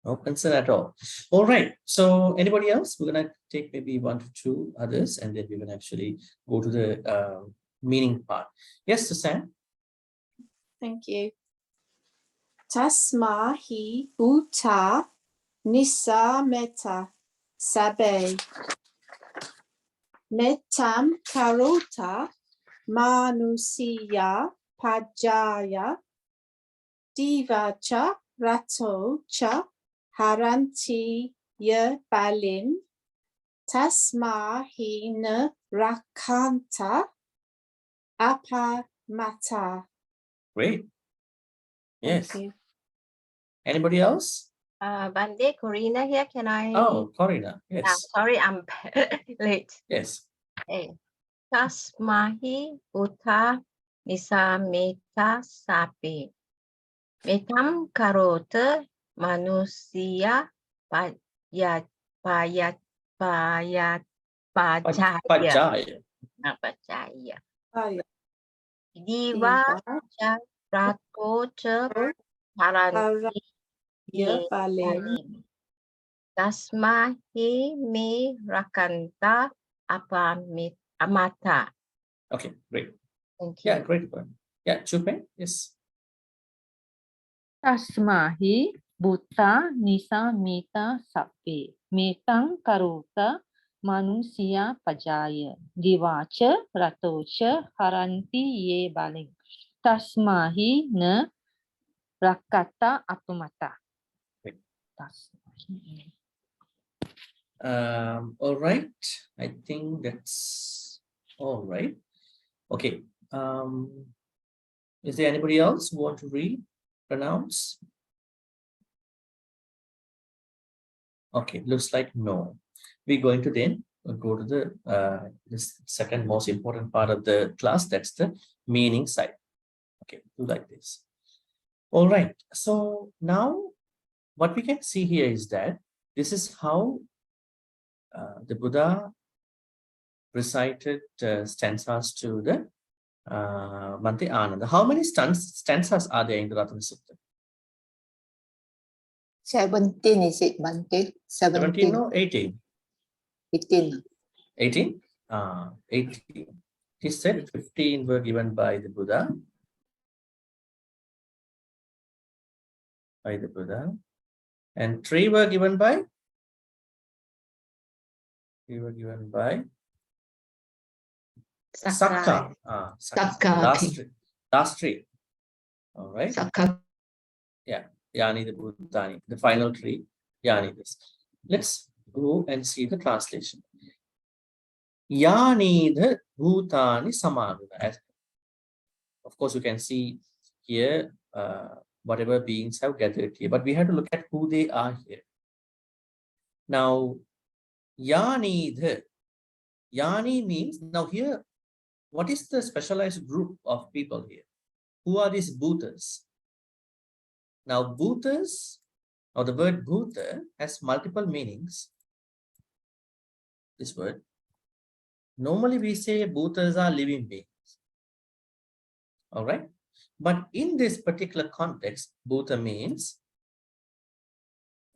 No concern at all. All right. So anybody else? We're gonna take maybe 1 to 2 others, and then we're gonna actually go to the meaning part. Yes, Susan. Thank you. Tasmahi Buddha Nisameta Sabe Metam Karota Manusia Pajaya Divacha Ratocha Haranti Ye Balim Tasmahina Rakanta Apamata. Great. Yes. Thank you. Anybody else? Bhante, Corina here. Can I? Oh, Corina. Yes. Sorry, I'm late. Yes. Hey. Tasmahi Buddha Nisameta Sapi. Metam Karota Manusia Pajaya. Pajaya. Pajaya. Pajaya. Diva Ratocha Haranti Ye Balim. Tasmahi Me Rakanta Apamata. Okay, great. Thank you. Yeah, great one. Yeah, Chupe. Yes. Tasmahi Buddha Nisameta Sape Metang Karota Manusia Pajaya Divacha Ratocha Haranti Ye Baling Tasmahi Ne Rakata Apamata. All right. I think that's all right. Okay. Is there anybody else who want to read, pronounce? Okay, looks like no. We're going to then go to the this second most important part of the class. That's the meaning side. Okay, do like this. All right. So now what we can see here is that this is how the Buddha recited stanzas to the Bhante Ananda. How many stanzas are there in the Ratana Sutta? 17 is it, Bhante? 17 or 18? 18. 18? 18. He said 15 were given by the Buddha. And 3 were given by? 3 were given by? Sakka. Sakka. Last 3. All right. Sakka. Yeah. Yani the Bhutani. The final 3. Yani this. Let's go and see the translation. Yani the Bhutani Samaguna. Of course, you can see here whatever beings have gathered here, but we have to look at who they are here. Now, Yani means, now here, what is the specialized group of people here? Who are these Bhutas? Now, Bhutas, or the word Bhuta, has multiple meanings. This word. Normally, we say Bhutas are living beings. All right. But in this particular context, Bhuta means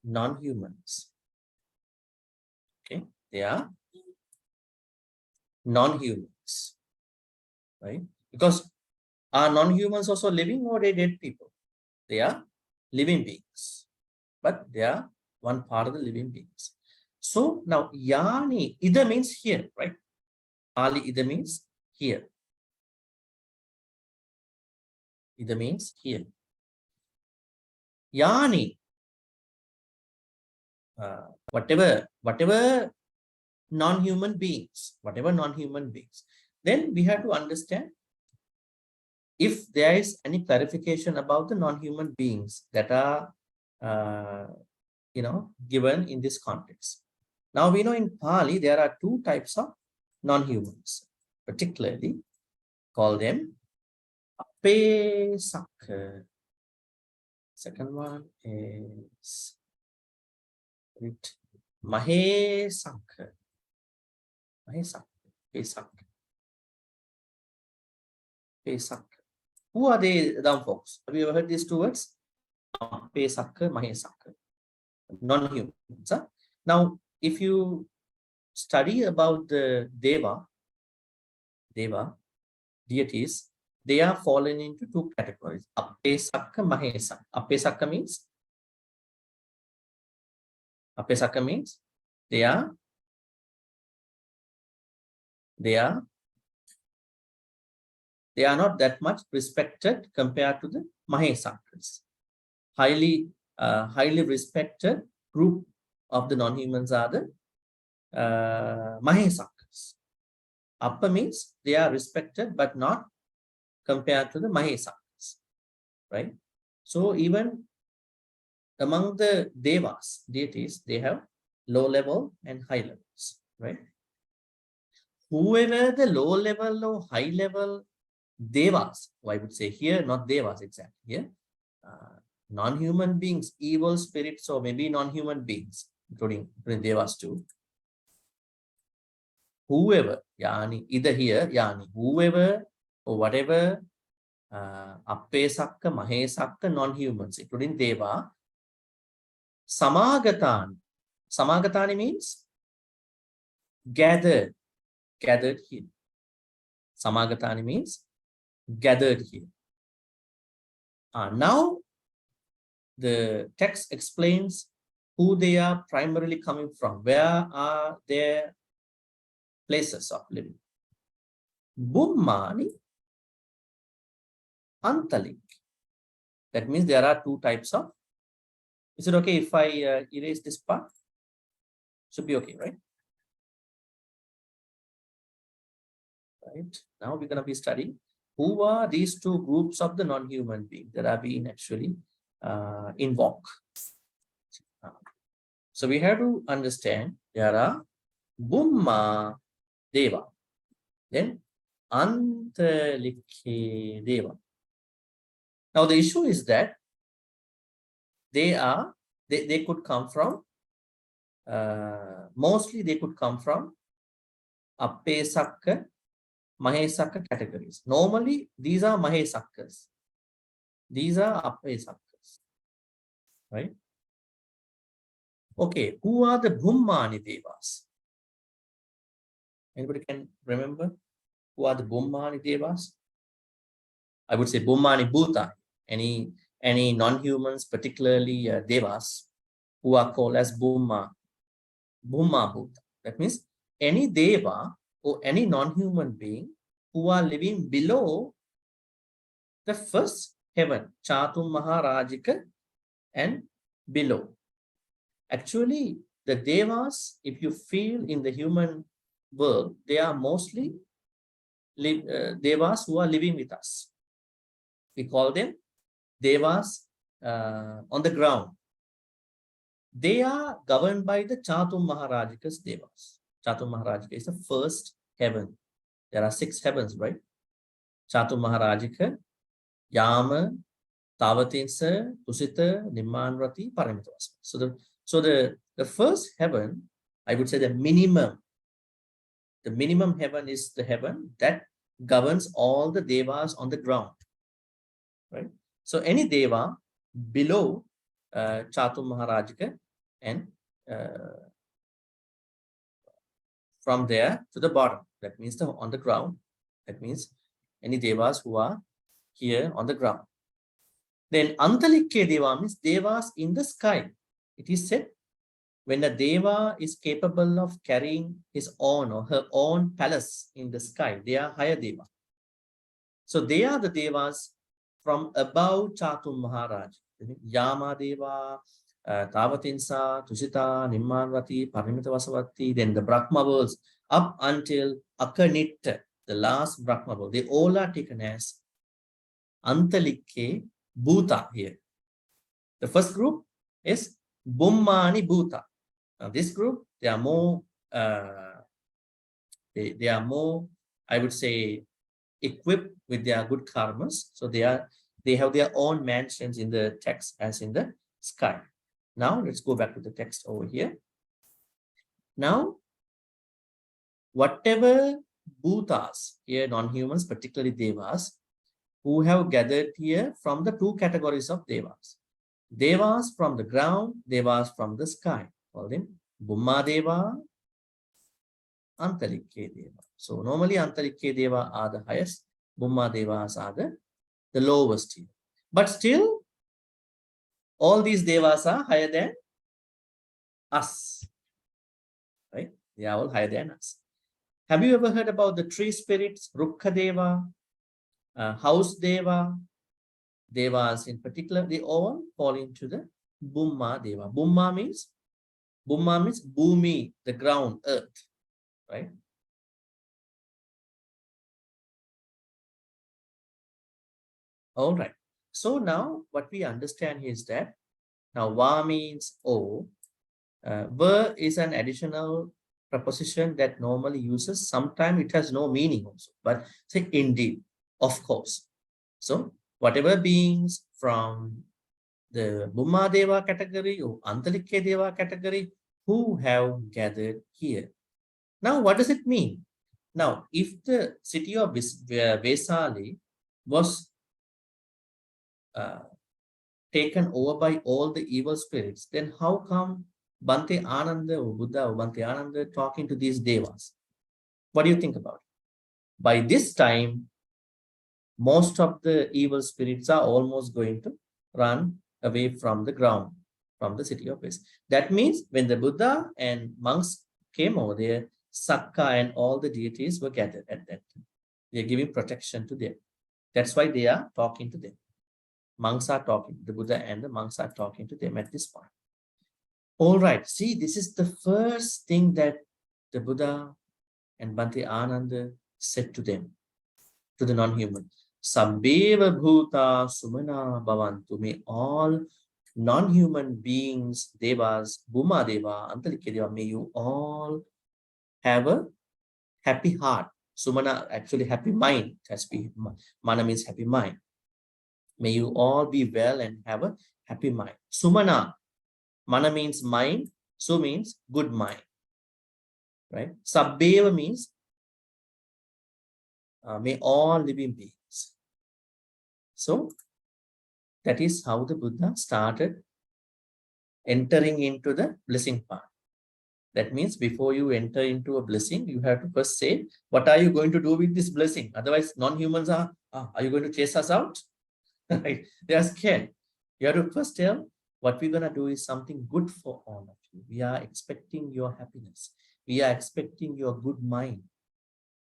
non-humans. Okay. They are non-humans. Right? Because are non-humans also living or they dead people? They are living beings. But they are one part of the living beings. So now Yani, Ida means here, right? Ali Ida means here. Ida means here. Yani, whatever non-human beings, then we have to understand if there is any clarification about the non-human beings that are given in this context. Now we know in Pali there are 2 types of non-humans, particularly call them Apesakka. Second one is Mahesakka. Pesakka. Who are they, dumb folks? Have you ever heard these 2 words? Pesakka, Mahesakka. Non-humans. Huh? Now, if you study about the Deva deities, they are fallen into 2 categories. Apesakka, Mahesakka. Apesakka means they are not that much respected compared to the Mahesakkas. Highly respected group of the non-humans are the Mahesakkas. Appa means they are respected but not compared to the Mahesakkas, right? So even among the devas, deities, they have low level and high levels, right? Whoever the low level or high level devas, I would say here, not devas exactly, here, non-human beings, evil spirits, or maybe non-human beings, including devas too. Whoever, yani, either here, yani, whoever or whatever, Appesakka, Mahesakka, non-humans, including Deva, Samagatani. Samagatani means gathered here. Samagatani means gathered here. Now, the text explains who they are primarily coming from. Where are their places of living? Bummani, Antalik. That means there are 2 types of. Is it okay if I erase this part? Should be okay, right? Right. Now we're going to be studying who are these 2 groups of the non-human beings that are being actually invoked. So we have to understand there are Bhumma Deva. Then Antalike Deva. Now the issue is that they could come from mostly they could come from Appesakka, Mahesakka categories. Normally these are Mahesakkas. These are Appesakkas. Right? Okay, who are the Bhummani Devas? Anybody can remember who are the Bhummani Devas? I would say Bhummani Bhuta. Any non-humans, particularly Devas, who are called as Bhumma Bhuta. That means any Deva or any non-human being who are living below the first heaven, Chatum Maharajika, and below. Actually, the Devas, if you feel in the human world, they are mostly Devas who are living with us. We call them Devas on the ground. They are governed by the Chatum Maharajika's Devas. Chatum Maharajika is the first heaven. There are 6 heavens, right? Chatum Maharajika, Yama, Tavatinsa, Tusita, Nimmanrati, Paramitavasa. So the first heaven, I would say the minimum heaven is the heaven that governs all the Devas on the ground, right? So any Deva below Chatum Maharajika and from there to the bottom, that means on the ground, that means any Devas who are here on the ground. Then Antalikke Deva means Devas in the sky. It is said when a Deva is capable of carrying his own or her own palace in the sky, they are higher Deva. So they are the Devas from above Chatum Maharaj. Yama Deva, Tavatinsa, Tusita, Nimmanrati, Parimitavasavati, then the Brahma worlds up until Akanitta, the last Brahma world. They all are taken as Antalikke Bhuta here. The first group is Bhummani Bhuta. Now this group, they are more, they are more, I would say, equipped with their good karmas. So they have their own mansions in the text as in the sky. Now let's go back to the text over here. Now, whatever bhutas here, non-humans, particularly devas, who have gathered here from the 2 categories of devas. Devas from the ground, devas from the sky. Call them Bhumma Deva, Antalikke Deva. So normally Antalikke Deva are the highest, Bhumma Devas are the lowest here. But still, all these Devas are higher than us. Right? They are all higher than us. Have you ever heard about the tree spirits, Rukkha Deva, House Deva, Devas in particular? They all fall into the Bhumma Deva. Bhumma means Bhumi, the ground, earth. Right? All right. So now what we understand is that now Va means O. Ver is an additional preposition that normally uses. Sometimes it has no meaning also, but say indeed, of course. So whatever beings from the Bhumma Deva category or Antalikke Deva category who have gathered here. Now, what does it mean? Now, if the city of Vesali was taken over by all the evil spirits, then how come Bhante Ananda or Buddha or Bhante Ananda talking to these devas? What do you think about it? By this time, most of the evil spirits are almost going to run away from the ground, from the city of Vesali. That means when the Buddha and monks came over there, Sakka and all the deities were gathered at that time. They are giving protection to them. That's why they are talking to them. Monks are talking, the Buddha and the monks are talking to them at this point. All right, see, this is the first thing that the Buddha and Bhante Ananda said to them, to the non-human. Sabbeva bhuta sumana bhavantu. May all non-human beings, devas, Bhumma Deva, Antalikke Deva, may you all have a happy heart. Sumana, actually happy mind. Mana means happy mind. May you all be well and have a happy mind. Sumana, mana means mind. Su means good mind. Right? Sabbeva means may all living beings. So that is how the Buddha started entering into the blessing part. That means before you enter into a blessing, you have to first say, what are you going to do with this blessing? Otherwise, non-humans are you going to chase us out? They are scared. You have to first tell, what we're going to do is something good for all of you. We are expecting your happiness. We are expecting your good mind.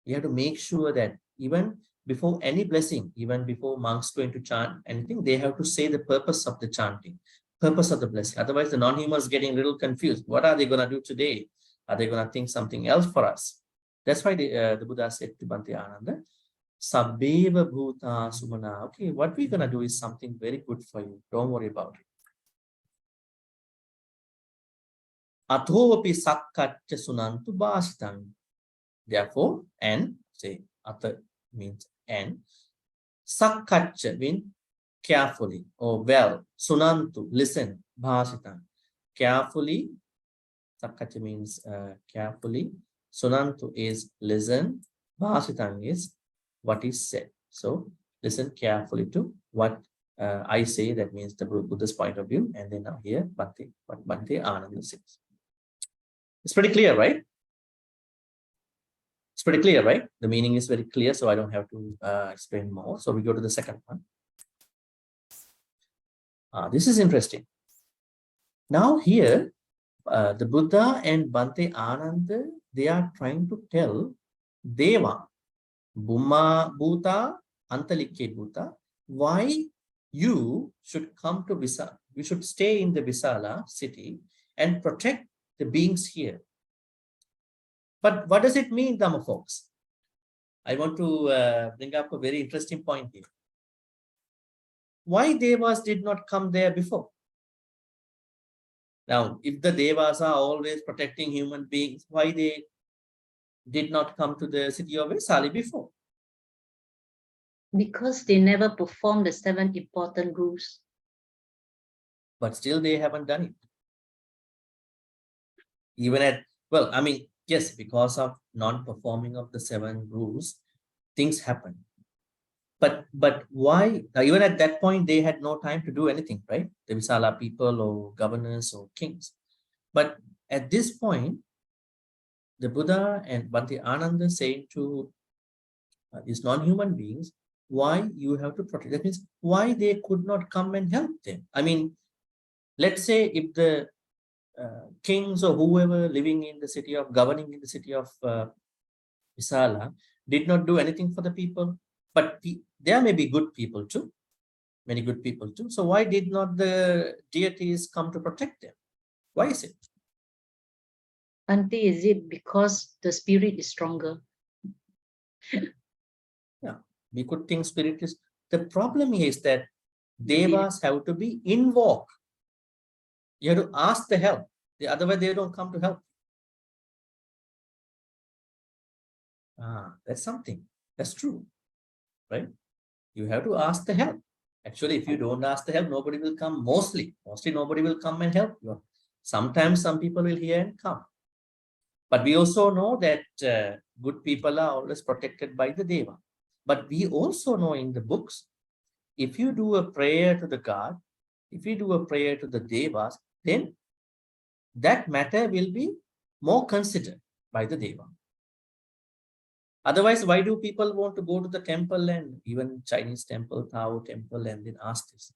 You have to make sure that even before any blessing, even before monks going to chant anything, they have to say the purpose of the chanting, purpose of the blessing. Otherwise, the non-humans getting a little confused. What are they going to do today? Are they going to think something else for us? That's why the Buddha said to Bhante Ananda, Sabbeva bhuta sumana. Okay, what we're going to do is something very good for you. Don't worry about it. Athopi sakkaccha sunantu bhasitang. Therefore, and say, atha means and. Sakkaccha means carefully or well. Sunantu, listen. Bhasitang. Carefully. Sakkaccha means carefully. Sunantu is listen. Bhasitang is what is said. So, listen carefully to what I say. That means the Buddha's point of view. And then now here, what Bhante Ananda says. It's pretty clear, right? It's pretty clear, right? The meaning is very clear, so I don't have to explain more. So we go to the second one. This is interesting. Now here, the Buddha and Bhante Ananda, they are trying to tell Deva, Bhuma Bhuta, Antalike Bhuta, why you should come to Visala. You should stay in the Visala city and protect the beings here. But what does it mean, Dhamma folks? I want to bring up a very interesting point here. Why Devas did not come there before? Now, if the Devas are always protecting human beings, why they did not come to the city of Vesali before? Because they never performed the 7 important rules. But still they haven't done it. Even at, well, I mean, yes, because of non-performing of the 7 rules, things happen. But why? Even at that point, they had no time to do anything, right? The Visala people or governors or kings. But at this point, the Buddha and Bhante Ananda saying to these non-human beings, why you have to protect. That means why they could not come and help them. I mean, let's say if the kings or whoever living in the city of, governing in the city of Visala did not do anything for the people, but there may be good people too, many good people too. So why did not the deities come to protect them? Why is it? Bhante, is it because the spirit is stronger? Yeah, we could think spirit is. The problem is that Devas have to be invoked. You have to ask the help. Otherwise, they don't come to help. That's something. That's true, right? You have to ask the help. Actually, if you don't ask the help, nobody will come. Mostly nobody will come and help you. Sometimes some people will hear and come. But we also know that good people are always protected by the Deva. But we also know in the books, if you do a prayer to the God, if you do a prayer to the Devas, then that matter will be more considered by the Deva. Otherwise, why do people want to go to the temple and even Chinese temple, Tao temple, and then ask this?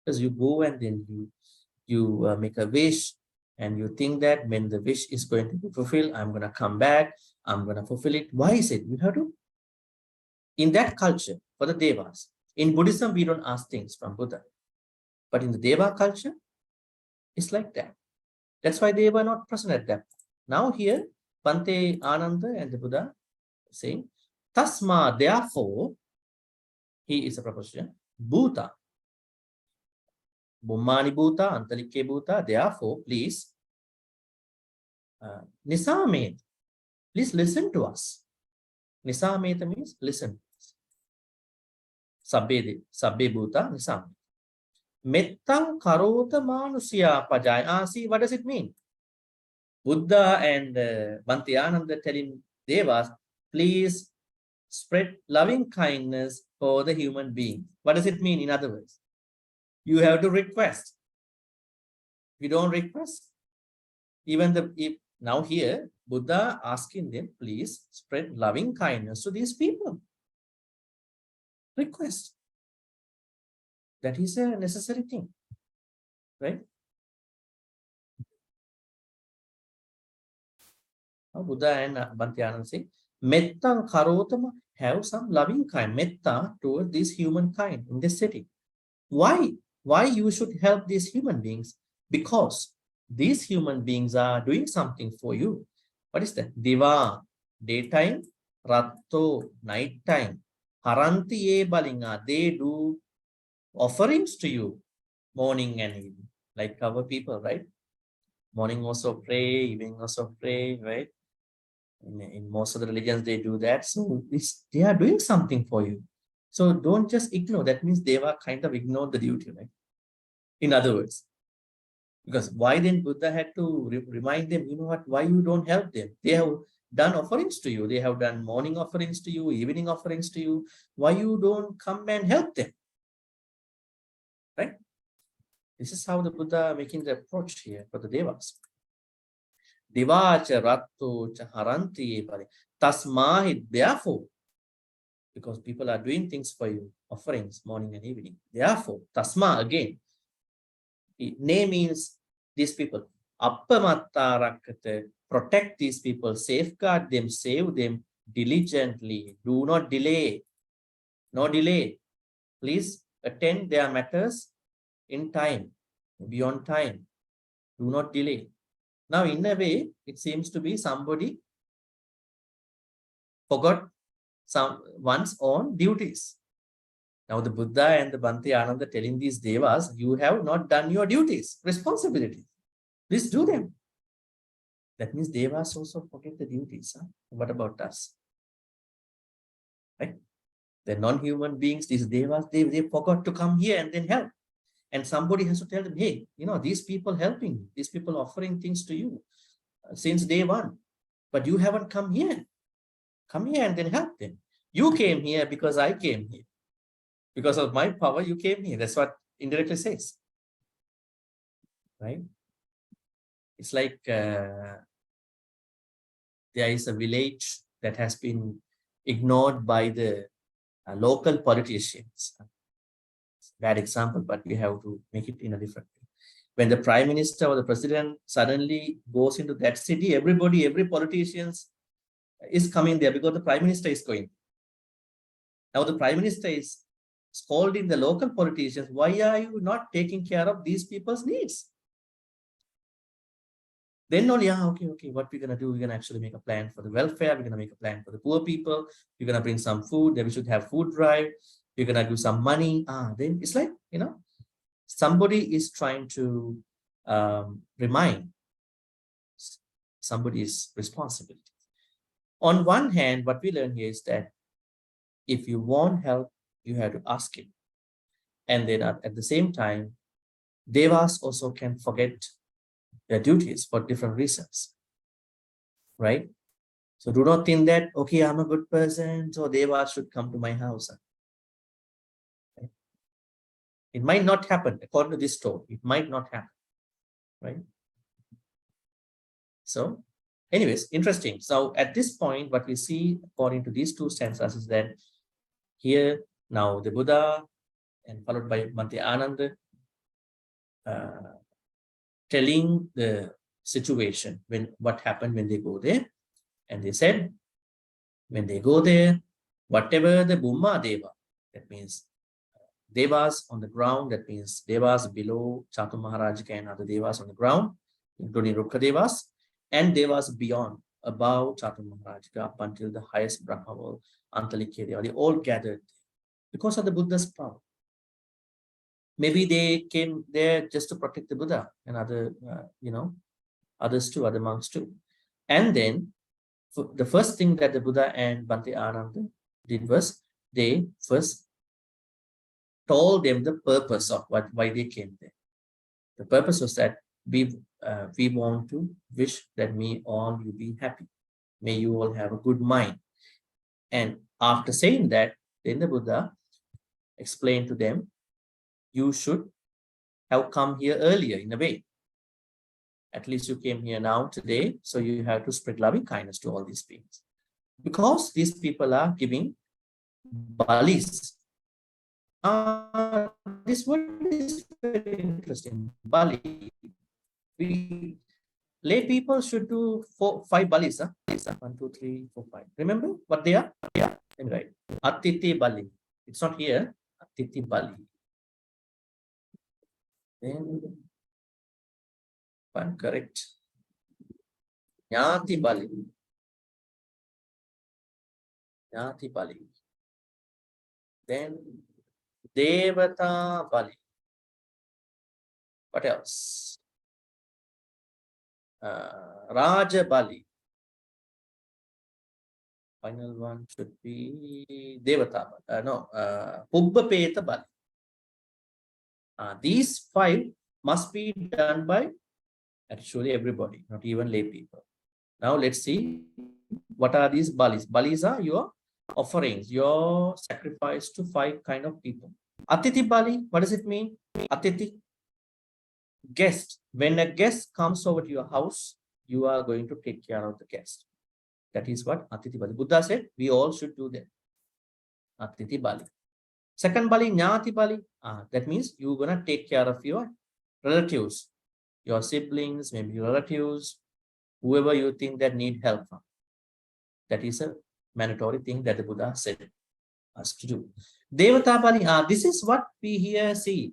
Because you go and then you make a wish and you think that when the wish is going to be fulfilled, I'm going to come back, I'm going to fulfill it. Why is it? You have to. In that culture, for the Devas, in Buddhism, we don't ask things from Buddha. But in the Deva culture, it's like that. That's why they were not present at that. Now here, Bhante Ananda and the Buddha saying, Tasma, therefore, he is a proposition, Bhuta. Bummani Bhuta, Antalike Bhuta, therefore, please, Nisame, Please listen to us. Nisameta means listen. Sabbe bhuta nisameta. Mettang karota manusiya pajaya. See, what does it mean? Buddha and Bhante Ananda telling Devas, please spread loving kindness for the human being. What does it mean? In other words, you have to request. If you don't request, now here, Buddha asking them, please spread loving kindness to these people. Request. That is a necessary thing, right? Now Buddha and Bhante Ananda say, Mettang karotama, have some loving kind, metta toward this humankind in this city. Why? Why you should help these human beings? Because these human beings are doing something for you. What is that? Diva, daytime, ratto, nighttime, haranti ye balinga, they do offerings to you, morning and evening, like our people, right? Morning also pray, evening also pray, right? In most of the religions, they do that. So they are doing something for you. So don't just ignore. That means they were kind of ignored the duty, right? In other words, because why then Buddha had to remind them, you know what, why you don't help them? They have done offerings to you. They have done morning offerings to you, evening offerings to you. Why you don't come and help them? Right? This is how the Buddha making the approach here for the Devas. Devacha ratto cha haranti pare. Tasmahi, therefore, because people are doing things for you, offerings morning and evening. Therefore, tasma again. Ne means these people. Appamatta rakkata, protect these people, safeguard them, save them diligently. Do not delay. No delay. Please attend their matters in time, beyond time. Do not delay. Now, in a way, it seems to be somebody forgot one's own duties. Now, the Buddha and the Bhante Ananda telling these Devas, you have not done your duties, responsibilities. Please do them. That means Devas also forget the duties. Huh? What about us? Right? The non-human beings, these Devas, they forgot to come here and then help. And somebody has to tell them, hey, you know, these people helping, these people offering things to you since day one. But you haven't come here. Come here and then help them. You came here because I came here. Because of my power, you came here. That's what indirectly says. Right? It's like there is a village that has been ignored by the local politicians. Bad example, but we have to make it in a different way. When the prime minister or the president suddenly goes into that city, every politician is coming there because the prime minister is going. Now the prime minister is scolding the local politicians, why are you not taking care of these people's needs? Then only, okay, what we're going to do, we're going to actually make a plan for the welfare, we're going to make a plan for the poor people, we're going to bring some food, then we should have food drive, we're going to do some money. Then it's like, you know, somebody is trying to remind somebody's responsibility. On one hand, what we learn here is that if you want help, you have to ask it. And then at the same time, Devas also can forget their duties for different reasons, right? So do not think that, okay, I'm a good person, so Devas should come to my house. Right? It might not happen, according to this story. It might not happen, right? So anyways, interesting. So at this point, what we see, according to these two stanzas, is that here, now the Buddha, and followed by Bhante Ananda, telling the situation, what happened when they go there. And they said, when they go there, whatever the Bhumma Deva, that means Devas on the ground, that means Devas below Chatu Maharajika and other Devas on the ground, including Rukha Devas, and Devas beyond, above Chatu Maharajika, up until the highest Brahma world, Antalikya Deva, they all gathered because of the Buddha's power. Maybe they came there just to protect the Buddha and other, others too, other monks too. And then the first thing that the Buddha and Bhante Ananda did was they first told them the purpose of why they came there. The purpose was that we want to wish that may all you be happy. May you all have a good mind. And after saying that, then the Buddha explained to them, you should have come here earlier in a way. At least you came here now today, so you have to spread loving kindness to all these beings. Because these people are giving balis. This word is very interesting. Bali. Lay people should do 5 balis. 1, 2, 3, 4, 5. Remember what they are? Yeah. Right. Atiti Bali. It's not here. Atiti Bali. Then, I'm correct. Nyati Bali. Nyati Bali. Then Devata Bali. What else? Raja Bali. Final one should be Devata. Pubbapeta Bali. These 5 must be done by actually everybody, not even lay people. Now let's see what are these balis. Balis are your offerings, your sacrifice to 5 kind of people. Atiti Bali, what does it mean? Atiti, guest. When a guest comes over to your house, you are going to take care of the guest. That is what Atiti Bali. Buddha said we all should do that. Atiti Bali. Second Bali, Nyati Bali. That means you're going to take care of your relatives, your siblings, maybe your relatives, whoever you think that need help from. That is a mandatory thing that the Buddha said us to do. Devata Bali, this is what we here see.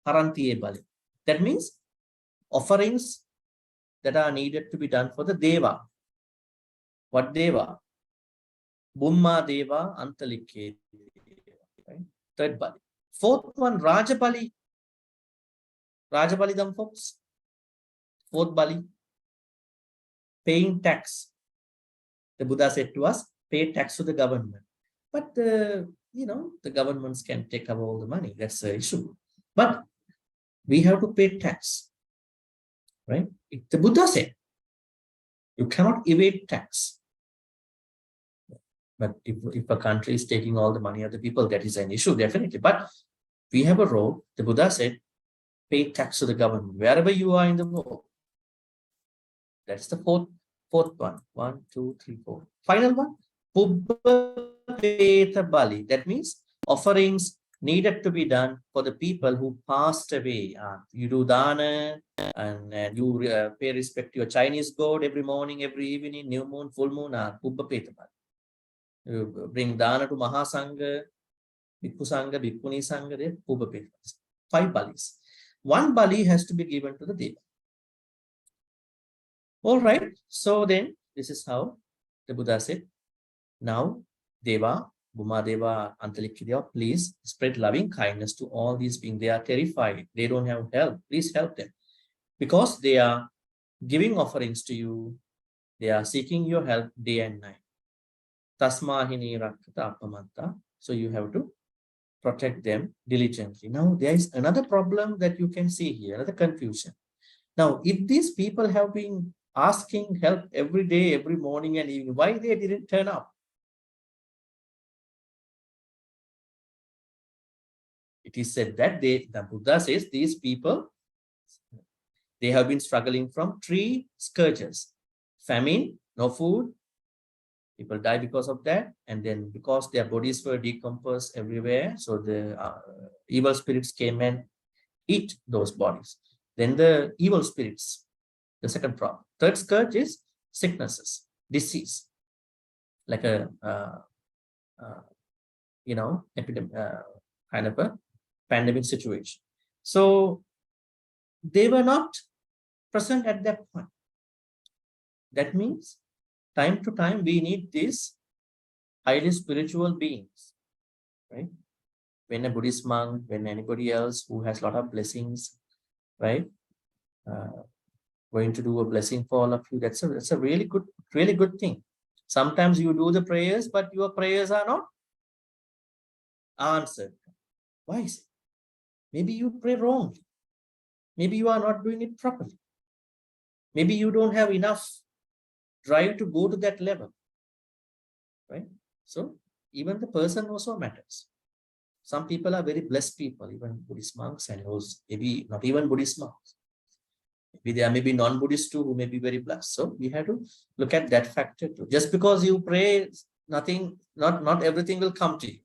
Harantiye Bali. That means offerings that are needed to be done for the Deva. What Deva? Bumma Deva, Antalike. Right? Third Bali. Fourth one, Raja Bali. Raja Bali, them folks. Fourth Bali. Paying tax. The Buddha said to us, pay tax to the government. But, you know, the governments can take away all the money. That's the issue. But we have to pay tax. Right? The Buddha said, you cannot evade tax. But if a country is taking all the money of the people, that is an issue, definitely. But we have a role. The Buddha said, pay tax to the government, wherever you are in the world. That's the fourth one. 1, 2, 3, 4. Final one, Pubbapeta Bali. That means offerings needed to be done for the people who passed away. You do dana and you pay respect to your Chinese god every morning, every evening, new moon, full moon, Pubbapeta Bali. You bring dana to Mahasangha, Bhikkhu Sangha, Bhikkhuni Sangha, they Pubbapeta. 5 balis. 1 bali has to be given to the Deva. All right. So then, this is how the Buddha said, now Deva, Bhuma Deva, Antaliki Deva, please spread loving kindness to all these beings. They are terrified. They don't have help. Please help them. Because they are giving offerings to you. They are seeking your help day and night. Tasmahini Rakata Apamatta. So you have to protect them diligently. Now, there is another problem that you can see here, another confusion. Now, if these people have been asking help every day, every morning and evening, why they didn't turn up? It is said that the Buddha says these people, they have been struggling from 3 scourges. Famine, no food, people die because of that. And then because their bodies were decomposed everywhere, so the evil spirits came and eat those bodies. Then the evil spirits, the second problem. Third scourge is sicknesses, disease, like a, epidemic, kind of a pandemic situation. So they were not present at that point. That means time to time we need these highly spiritual beings, right? When a Buddhist monk, when anybody else who has a lot of blessings, right? Going to do a blessing for all of you. That's a really good thing. Sometimes you do the prayers, but your prayers are not answered. Why is it? Maybe you pray wrongly. Maybe you are not doing it properly. Maybe you don't have enough drive to go to that level, right? So even the person also matters. Some people are very blessed people, even Buddhist monks, and those maybe not even Buddhist monks. Maybe there may be non-Buddhists too who may be very blessed. So we have to look at that factor too. Just because you pray, not everything will come to you.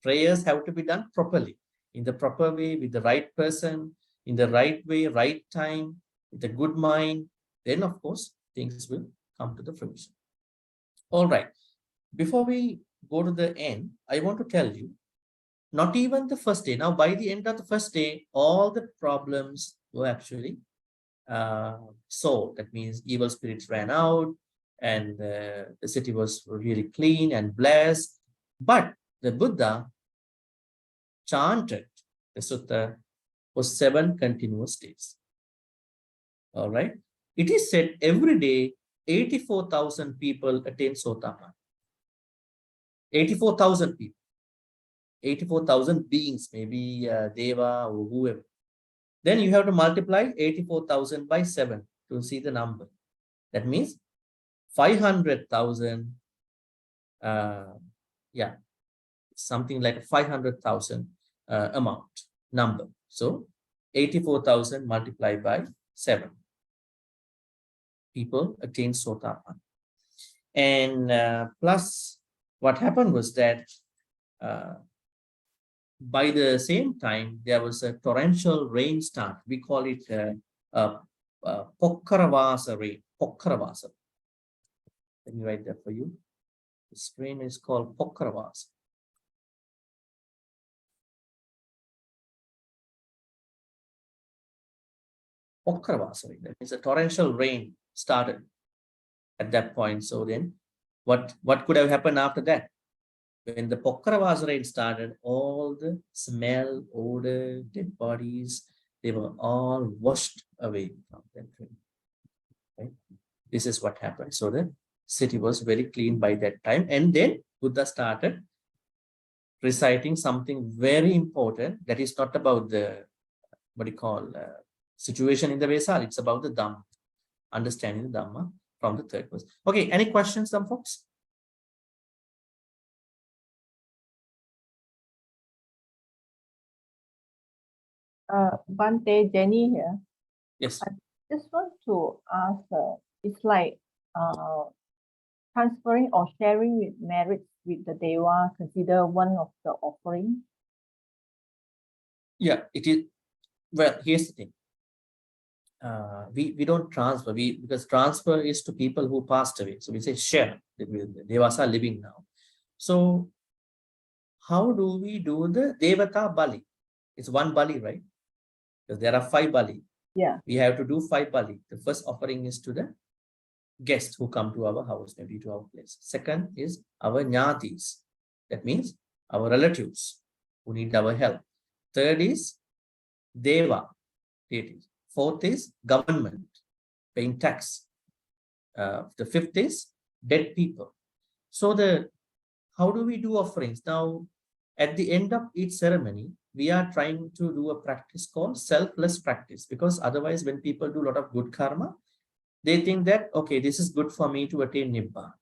Prayers have to be done properly, in the proper way, with the right person, in the right way, right time, with a good mind. Then, of course, things will come to the fruition. All right. Before we go to the end, I want to tell you, not even the first day. Now, by the end of the first day, all the problems were actually solved. That means evil spirits ran out, and the city was really clean and blessed. But the Buddha chanted the sutta for 7 continuous days. All right. It is said every day 84,000 people attain Sotapanna. 84,000 people. 84,000 beings, maybe Deva or whoever. Then you have to multiply 84,000 by 7 to see the number. That means 500,000, something like 500,000 number. So 84,000 multiplied by 7. People attain Sotapanna. And plus what happened was that by the same time, there was a torrential rain start. We call it Pokkaravasa rain. Pokkaravasa. Let me write that for you. This rain is called Pokkaravasa. Pokkaravasa rain. That means a torrential rain started at that point. So then, what could have happened after that? When the Pokkaravasa rain started, all the smell, odor, dead bodies, they were all washed away from that rain. Right? This is what happened. So the city was very clean by that time. And then Buddha started reciting something very important that is not about the, situation in the Vesal. It's about the Dhamma, understanding the Dhamma from the 3rd verse. Okay, any questions, some folks? Bhante, Jenny here. Yes. I just want to ask, it's like transferring or sharing with merits with the Deva consider one of the offerings? Yeah, it is. Well, here's the thing. We don't transfer, because transfer is to people who passed away. So we say share. The Devas are living now. So how do we do the Devata Bali? It's one Bali, right? Because there are 5 Bali. Yeah. We have to do 5 Bali. The first offering is to the guests who come to our house, maybe to our place. Second is our Nyatis. That means our relatives who need our help. Third is Deva, deities. 4th is government, paying tax. The 5th is dead people. So how do we do offerings? Now, at the end of each ceremony, we are trying to do a practice called selfless practice, because otherwise when people do a lot of good karma, they think that, okay, this is good for me to attain Nibbana.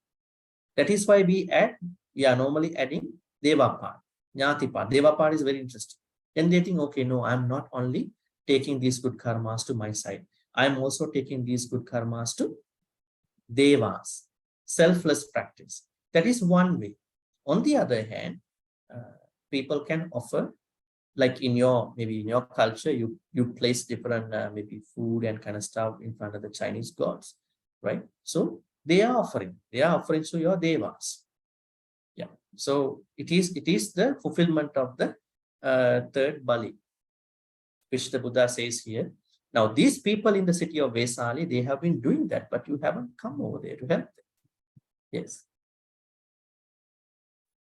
That is why we are normally adding Deva part, Jnati part. Deva part is very interesting. Then they think, okay, no, I'm not only taking these good karmas to my side, I'm also taking these good karmas to Devas. Selfless practice. That is one way. On the other hand, people can offer, like maybe in your culture, you place different maybe food and kind of stuff in front of the Chinese gods, right? So they are offering to your Devas. Yeah. So it is the fulfillment of the 3rd Bali, which the Buddha says here. Now, these people in the city of Vesali, they have been doing that, but you haven't come over there to help them. Yes.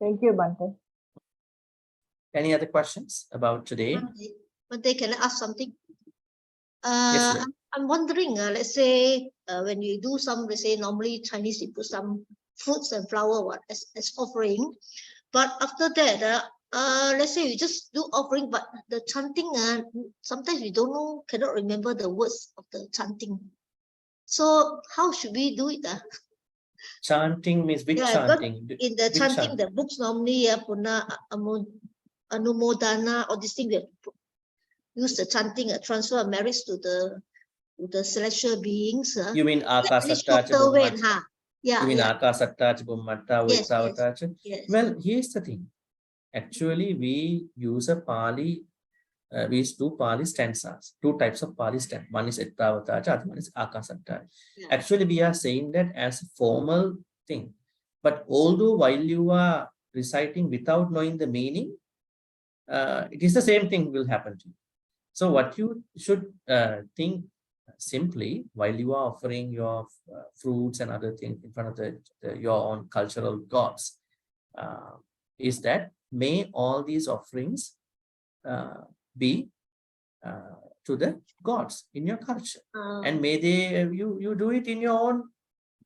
Thank you, Bhante. Any other questions about today? Bhante, can I ask something? Yes, I'm wondering, let's say when you do some, let's say normally Chinese, you put some fruits and flower what as offering. But after that, let's say we just do offering, but the chanting, sometimes we don't know, cannot remember the words of the chanting. So how should we do it? Chanting means which Yeah, because chanting? in the Which chanting, the books normally, Puna Anumodana, all these things, they use the chanting, transfer merits to the celestial beings. You mean Akasatta Yeah, You mean yeah. Akasatta Bummata Yes, Vitavatacha? yes. Well, here's the thing. Actually, we use a Pali, we use two Pali stanzas, two types of Pali stanzas. One is Ettavatacha, other one is Akasatta. Yeah. Actually, we are saying that as a formal thing. But although while you are reciting without knowing the meaning, it is the same thing will happen to you. So what you should think simply while you are offering your fruits and other things in front of your own cultural gods, is that may all these offerings be to the gods in your culture, and may they you do it in your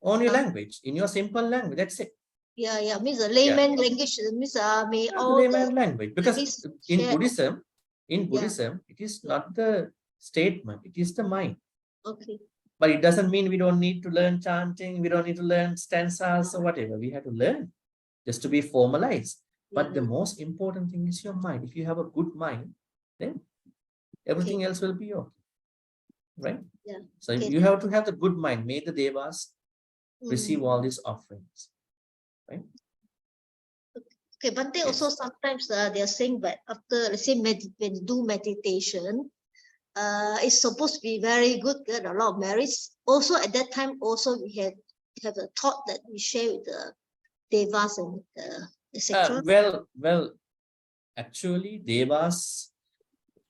own language, in your simple language. That's it. Yeah, means the layman language means may all layman language, because in share. Buddhism, it is not the statement, it is the mind. Okay. But it doesn't mean we don't need to learn chanting, we don't need to learn stanzas or whatever. We have to learn just to be formalized. But the most important thing is your mind. If you have a good mind, then everything else will be okay. Right? Yeah. So you have to have the good mind. May the devas receive all these offerings. Right? Okay, but they also sometimes they are saying that after, let's say, when you do meditation, it's supposed to be very good, get a lot of merits. Also, at that time, also we have a thought that we share with the devas and etc. Well, actually, devas,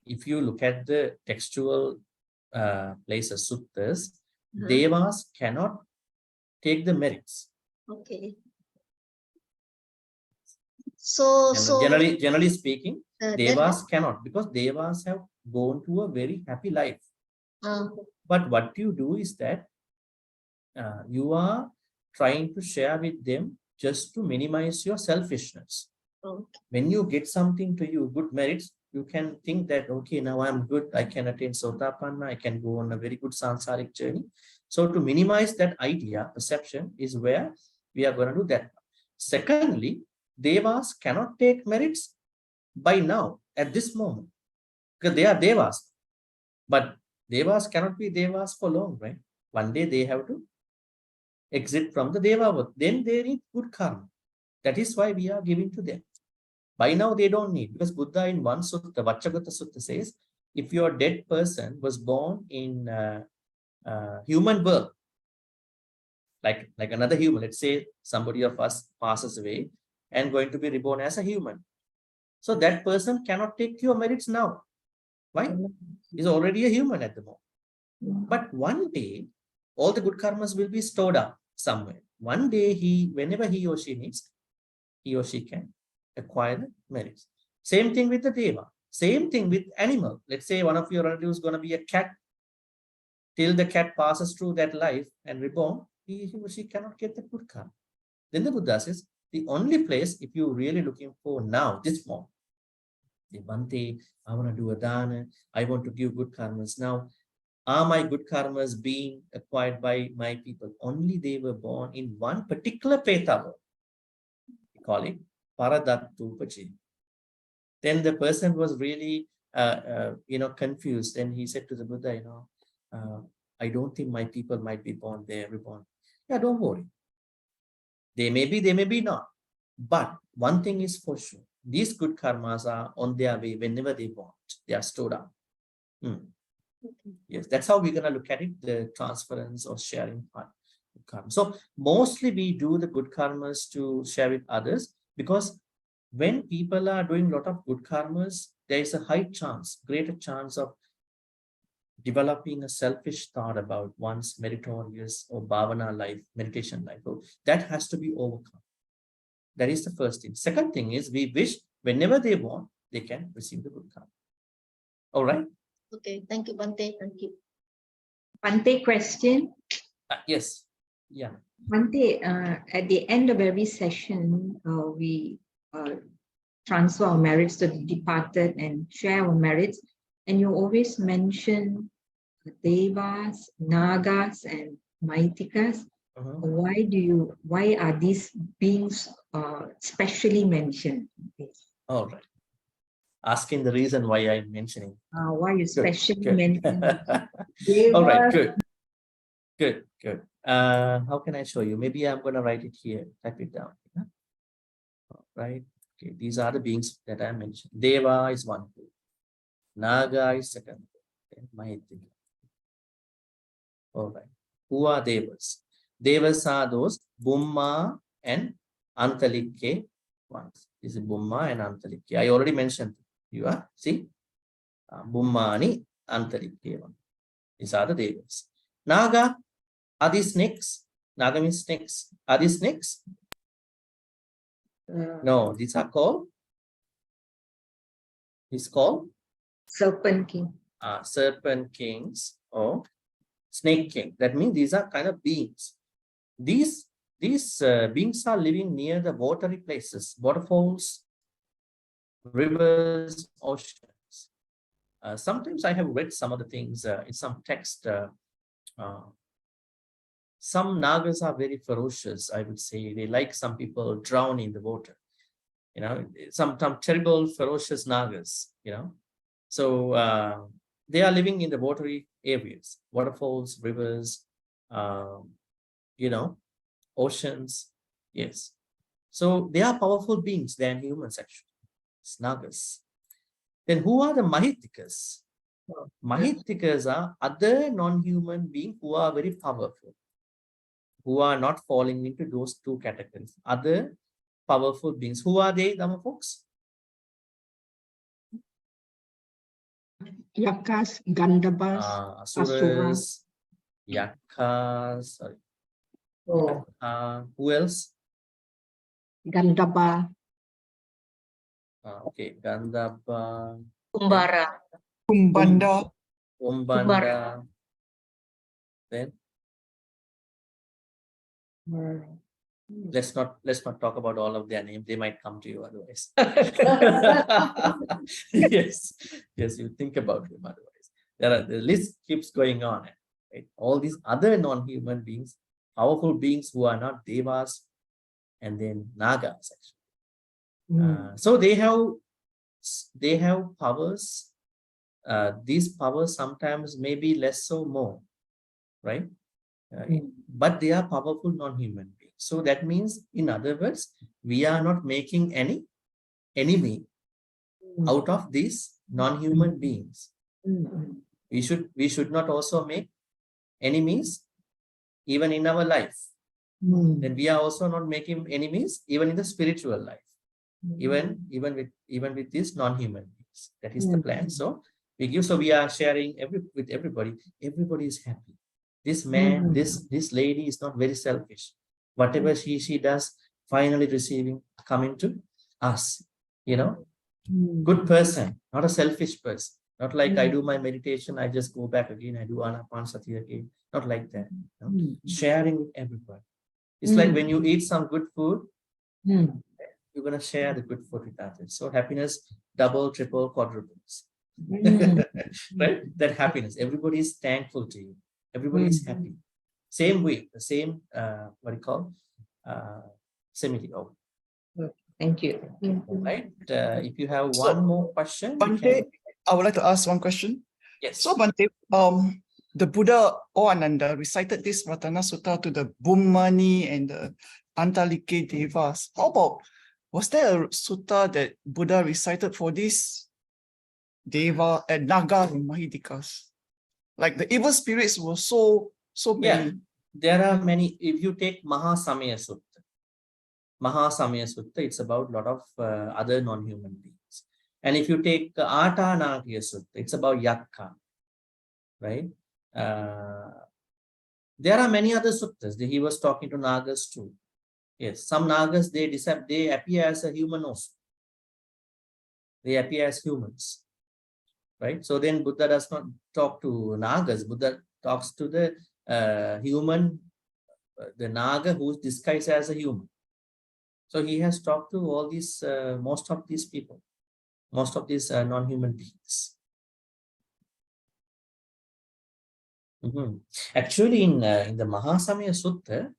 if you look at the textual places, suttas, devas cannot take the merits. Okay. So generally speaking, devas cannot, because devas have gone to a very happy life. But what you do is that you are trying to share with them just to minimize your selfishness. When you get something to you, good merits, you can think that, okay, now I'm good, I can attain Sotapanna, I can go on a very good sansaric journey. So to minimize that idea, perception, is where we are going to do that. Secondly, devas cannot take merits by now, at this moment, because they are devas. But devas cannot be devas for long, right? One day they have to exit from the deva work. Then they need good karma. That is why we are giving to them. By now they don't need, because Buddha in one sutta, Vachagata Sutta, says, if your dead person was born in human birth, like another human, let's say somebody of us passes away and going to be reborn as a human. So that person cannot take your merits now. Why? He's already a human at the moment. But one day, all the good karmas will be stored up somewhere. One day, whenever he or she needs, he or she can acquire the merits. Same thing with the deva. Same thing with animal. Let's say one of your relatives is going to be a cat. Till the cat passes through that life and reborn, he or she cannot get the good karma. Then the Buddha says, the only place, if you're really looking for now, this moment, Bhante, I want to do a dana, I want to give good karmas now. Are my good karmas being acquired by my people? Only they were born in one particular petava. We call it Paradattupachi. Then the person was really, confused. And he said to the Buddha, I don't think my people might be born there, reborn. Yeah, don't worry. They may be, they may be not. But one thing is for sure. These good karmas are on their way whenever they want. They are stored up. Yes, that's how we're going to look at it, the transference or sharing part. So mostly we do the good karmas to share with others, because when people are doing a lot of good karmas, there is a high chance, greater chance of developing a selfish thought about one's meritorious or bhavana life, meditation life. So that has to be overcome. That is the first thing. Second thing is, we wish whenever they want, they can receive the good karma. All right? Okay, thank you, Bhante. Thank you. Bhante, question? Yes. Yeah. Bhante, at the end of every session, we transfer our merits to the departed and share our merits. And you always mention Devas, Nagas, and Maitikas. Why are these beings specially mentioned? All right. Asking the reason why I'm mentioning. Why you specially Good. mention All right, Devas? good. How can I show you? Maybe I'm going to write it here, type it down. All right. Okay, these are the beings that I mentioned. Deva is one group. Naga is second group. Mahitika. All right. Who are Devas? Devas are those Bumma and Antalike ones. This is Bumma and Antalike. I already mentioned. You are, see? Bummani, Antalike one. These are the Devas. Naga, are these snakes? Naga means snakes. Are these snakes? No, these are called. It's called Serpent King. Serpent kings or snake king. That means these are kind of beings. These beings are living near the watery places, waterfalls, rivers, oceans. Sometimes I have read some of the things in some text. Some Nagas are very ferocious, I would say. They like some people drown in the water. You know, some terrible, ferocious Nagas, you know. So they are living in the watery areas, waterfalls, rivers, you know, oceans. Yes. So they are powerful beings than humans, actually. It's Nagas. Then who are the Mahitikas? Mahitikas are other non-human beings who are very powerful, who are not falling into those two categories. Other powerful beings. Who are they, Dhamma folks? Yakas, Gandhabas, Asuras, Yakas, sorry. Who else? Gandhaba, Okay, Gandhaba. Kumbara. Kumbanda, Umbanda. Then let's not talk about all of their names. They might come to you otherwise. yes, you think about them otherwise. The list keeps going on. Right? All these other non-human beings, powerful beings who are not devas, and then nagas actually. So they have powers. These powers sometimes may be less so more, right? But they are powerful non-human beings. So that means, in other words, we are not making any enemy out of these non-human beings. We should not also make enemies even in our life. Then we are also not making enemies even in the spiritual life. Even with these non-human beings. That is the plan. So we are sharing with everybody. Everybody is happy. This man, this lady is not very selfish. Whatever she does, finally receiving, coming to us. You know, good person, not a selfish person. Not like I do my meditation, I just go back again, I do Anapanasati again. Not like that. You know? Sharing with everybody. It's like when you eat some good food, you're going to share the good food with others. So happiness, double, triple, quadruples. Right? That happiness. Everybody is thankful to you. Everybody is happy. Same way, the same, what do you call? Similarity. Oh. Thank you. Right? If you have one more question. Bhante, I would like to ask one question. Yes. So Bhante, the Buddha or Ananda recited this Ratana Sutta to the Bummani and the Antalike Devas. How about, was there a sutta that Buddha recited for this Deva and Naga and Mahitikas? Like the evil spirits were so many. Yeah, there are many. If you take Mahasamaya Sutta, it's about a lot of other non-human beings. And if you take Atanagya Sutta, it's about Yakka, right? There are many other suttas. He was talking to Nagas too. Yes, some Nagas, they appear as a human also. They appear as humans, right? So then Buddha does not talk to Nagas. Buddha talks to the human the Naga who's disguised as a human. So he has talked to all these, most of these people, most of these non-human beings. Actually, in the Mahasamaya Sutta,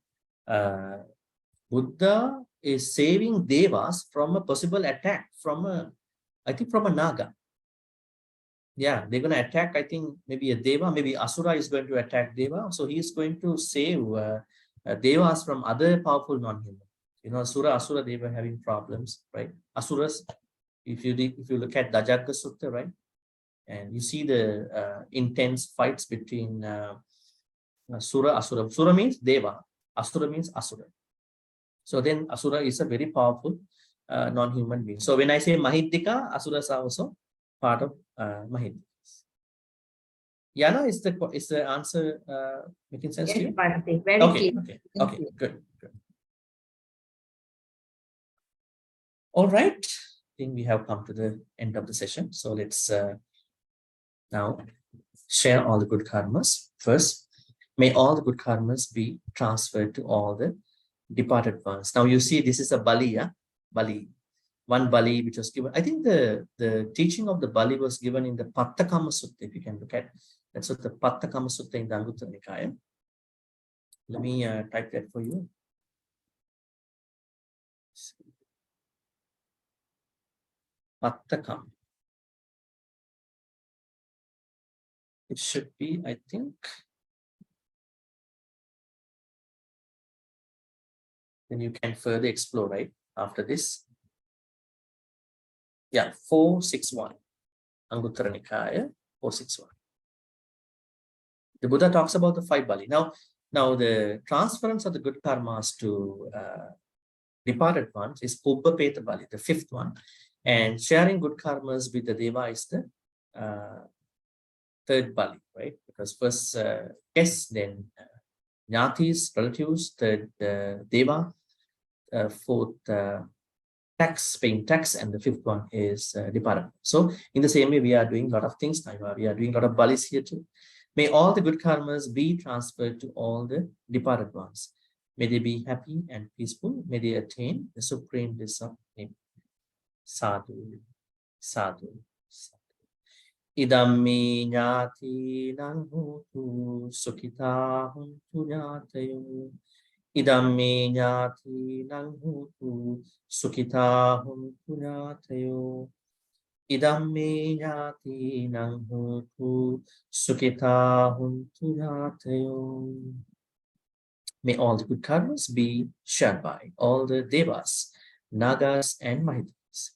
Buddha is saving Devas from a possible attack from I think from a Naga. Yeah, they're going to attack, I think maybe a Deva, maybe Asura is going to attack Deva. So he is going to save Devas from other powerful non-human. You know, Asura, they were having problems, right? Asuras, if you look at Dajaka Sutta, right? And you see the intense fights between Asura. Sura means Deva, Asura means Asura. So then Asura is a very powerful non-human being. So when I say Mahiddika, Asuras are also part of Mahiddikas. Yana, is the answer making sense to you? Bhante, very Okay, clear. okay, good. All right, I think we have come to the end of the session. So let's now share all the good karmas. First, may all the good karmas be transferred to all the departed ones. Now you see this is a Bali, yeah? Bali. One Bali which was given. I think the teaching of the Bali was given in the Pattakama Sutta, if you can look at. That's what the Pattakama Sutta in the Anguttara Nikaya. Let me type that for you. Pattakam. It should be, I think. Then you can further explore, right? After this. Yeah, 461. Anguttara Nikaya, 461. The Buddha talks about the 5 Bali. Now the transference of the good karmas to departed ones is Pubbapeta Bali, the 5th one. And sharing good karmas with the Deva is the 3rd Bali, right? Because first guests, then Nyatis, relatives, 3rd Deva, 4th paying tax, and the 5th one is departed. So in the same way, we are doing a lot of things now. We are doing a lot of Balis here too. May all the good karmas be transferred to all the departed ones. May they be happy and peaceful. May they attain the supreme bliss of Nirvana. Sadhu, sadhu, sadhu. Idammi nyati nang hutu sukhita huntu nyatayo. Idammi nyati nang hutu sukhita huntu nyatayo. Idammi nyati nang hutu sukhita huntu nyatayo. May all the good karmas be shared by all the Devas, Nagas, and Mahidkas.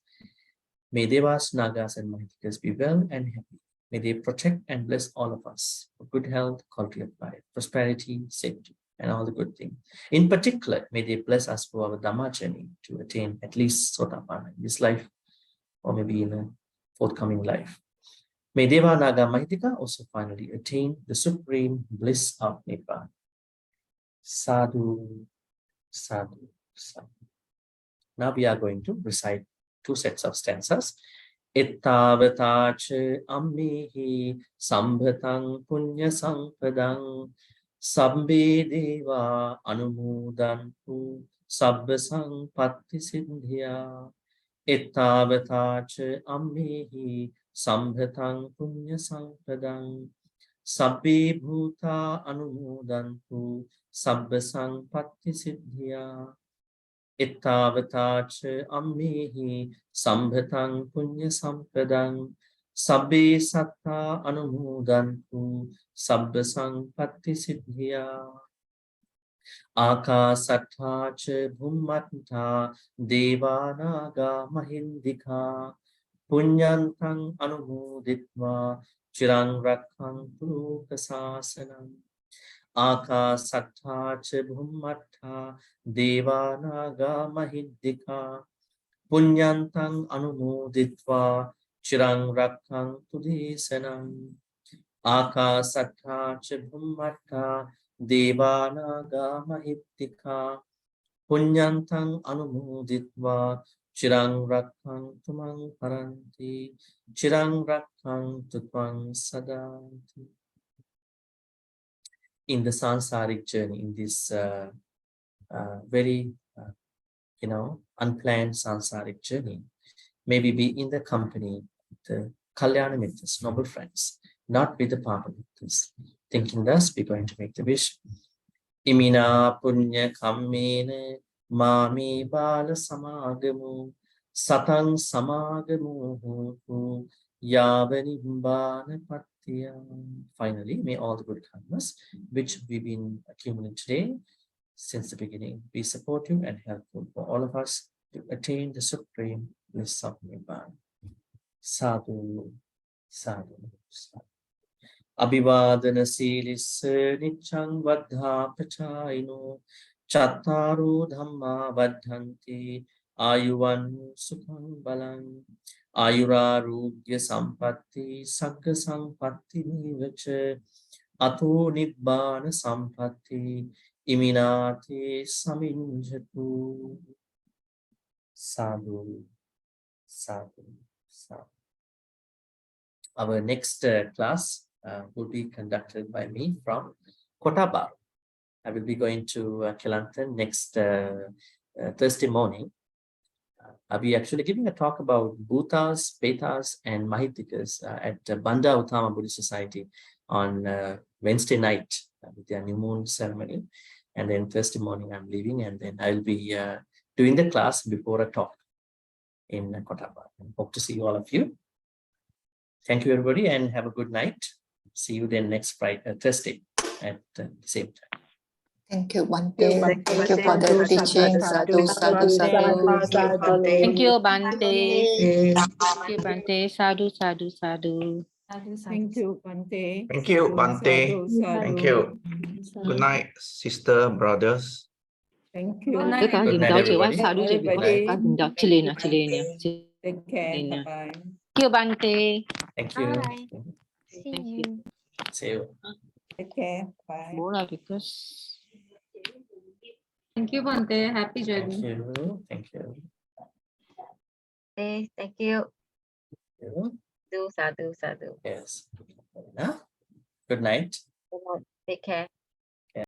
May Devas, Nagas, and Mahidkas be well and happy. May they protect and bless all of us for good health, quality of life, prosperity, safety, and all the good things. In particular, may they bless us for our Dhamma journey to attain at least Sotapanna in this life, or maybe in a forthcoming life. May Deva, Naga, Mahidika also finally attain the supreme bliss of Nibbana. Sadhu, sadhu, sadhu. Now we are going to recite 2 sets of stanzas. Ittavatacha ammihi sambhatang punya sampadang sabbe deva anumudantu sabba sampatti siddhya. Ittavatacha ammihi sambhatang punya sampadang sabbe bhuta anumudantu sabba sampatti siddhya. Ittavatacha ammihi sambhatang punya sampadang sabbe satta anumudantu sabba sampatti siddhya. Akasattha cha bhummatta devanaga mahindika punyantang anumuditva chirang rakhantu kasasanam. Akasattha cha bhummatta devanaga mahindika punyantang anumuditva chirang rakhantu desanam. Akasattha cha bhummatta devanaga mahindika punyantang anumuditva chirang rakhantu mang paranti chirang rakhantu tvang sadanti. in the sansaric journey, in this very unplanned sansaric journey. Maybe be in the company of the Kalyana Mitras, noble friends, not with the Papa Mitras. Thinking thus, we're going to make the wish. Imina punya kammena mami bala samagamu satang samagamu hotu yavani bana patya. Finally, may all the good karmas which we've been accumulating today since the beginning be supportive and helpful for all of us to attain the supreme bliss of Nibbana. Sadhu, sadhu, sadhu. Abhivadana silissa nichang vaddha pachayino chattaru dhamma vaddhanti ayuvan sukham balang ayurarugya sampatti sagga sampatti nivacha ato nibbana sampatti iminati saminjatu. Sadhu, sadhu, sadhu. Our next class will be conducted by me from Kotabar. I will be going to Kelantan next Thursday morning. I'll be actually giving a talk about Bhutas, Petas, and Mahitikas at Banda Uttama Buddhist Society on Wednesday night with their new moon ceremony. And then Thursday morning I'm leaving, and then I'll be doing the class before a talk in Kotabar. Hope to see all of you. Thank you, everybody, and have a good night. See you then next Friday, Thursday at the same time. Thank you, Bhante. Thank you for the teaching. Sadhu, sadhu, sadhu. Thank you, Bhante. Thank you, Bhante. Sadhu, sadhu, sadhu. Thank you, Bhante. Thank you, Bhante. Thank you. Good night, sister, brothers. Thank you. Good night, everybody. Take care. Bye-bye. Thank you, Bhante. Thank you. Bye. See you. See you. Take care. Bye. Bola because. Thank you, Bhante. Happy journey. Thank you. Thank you. Okay, thank you. Thank you. Sadhu, sadhu. Yes. Good night. Take care.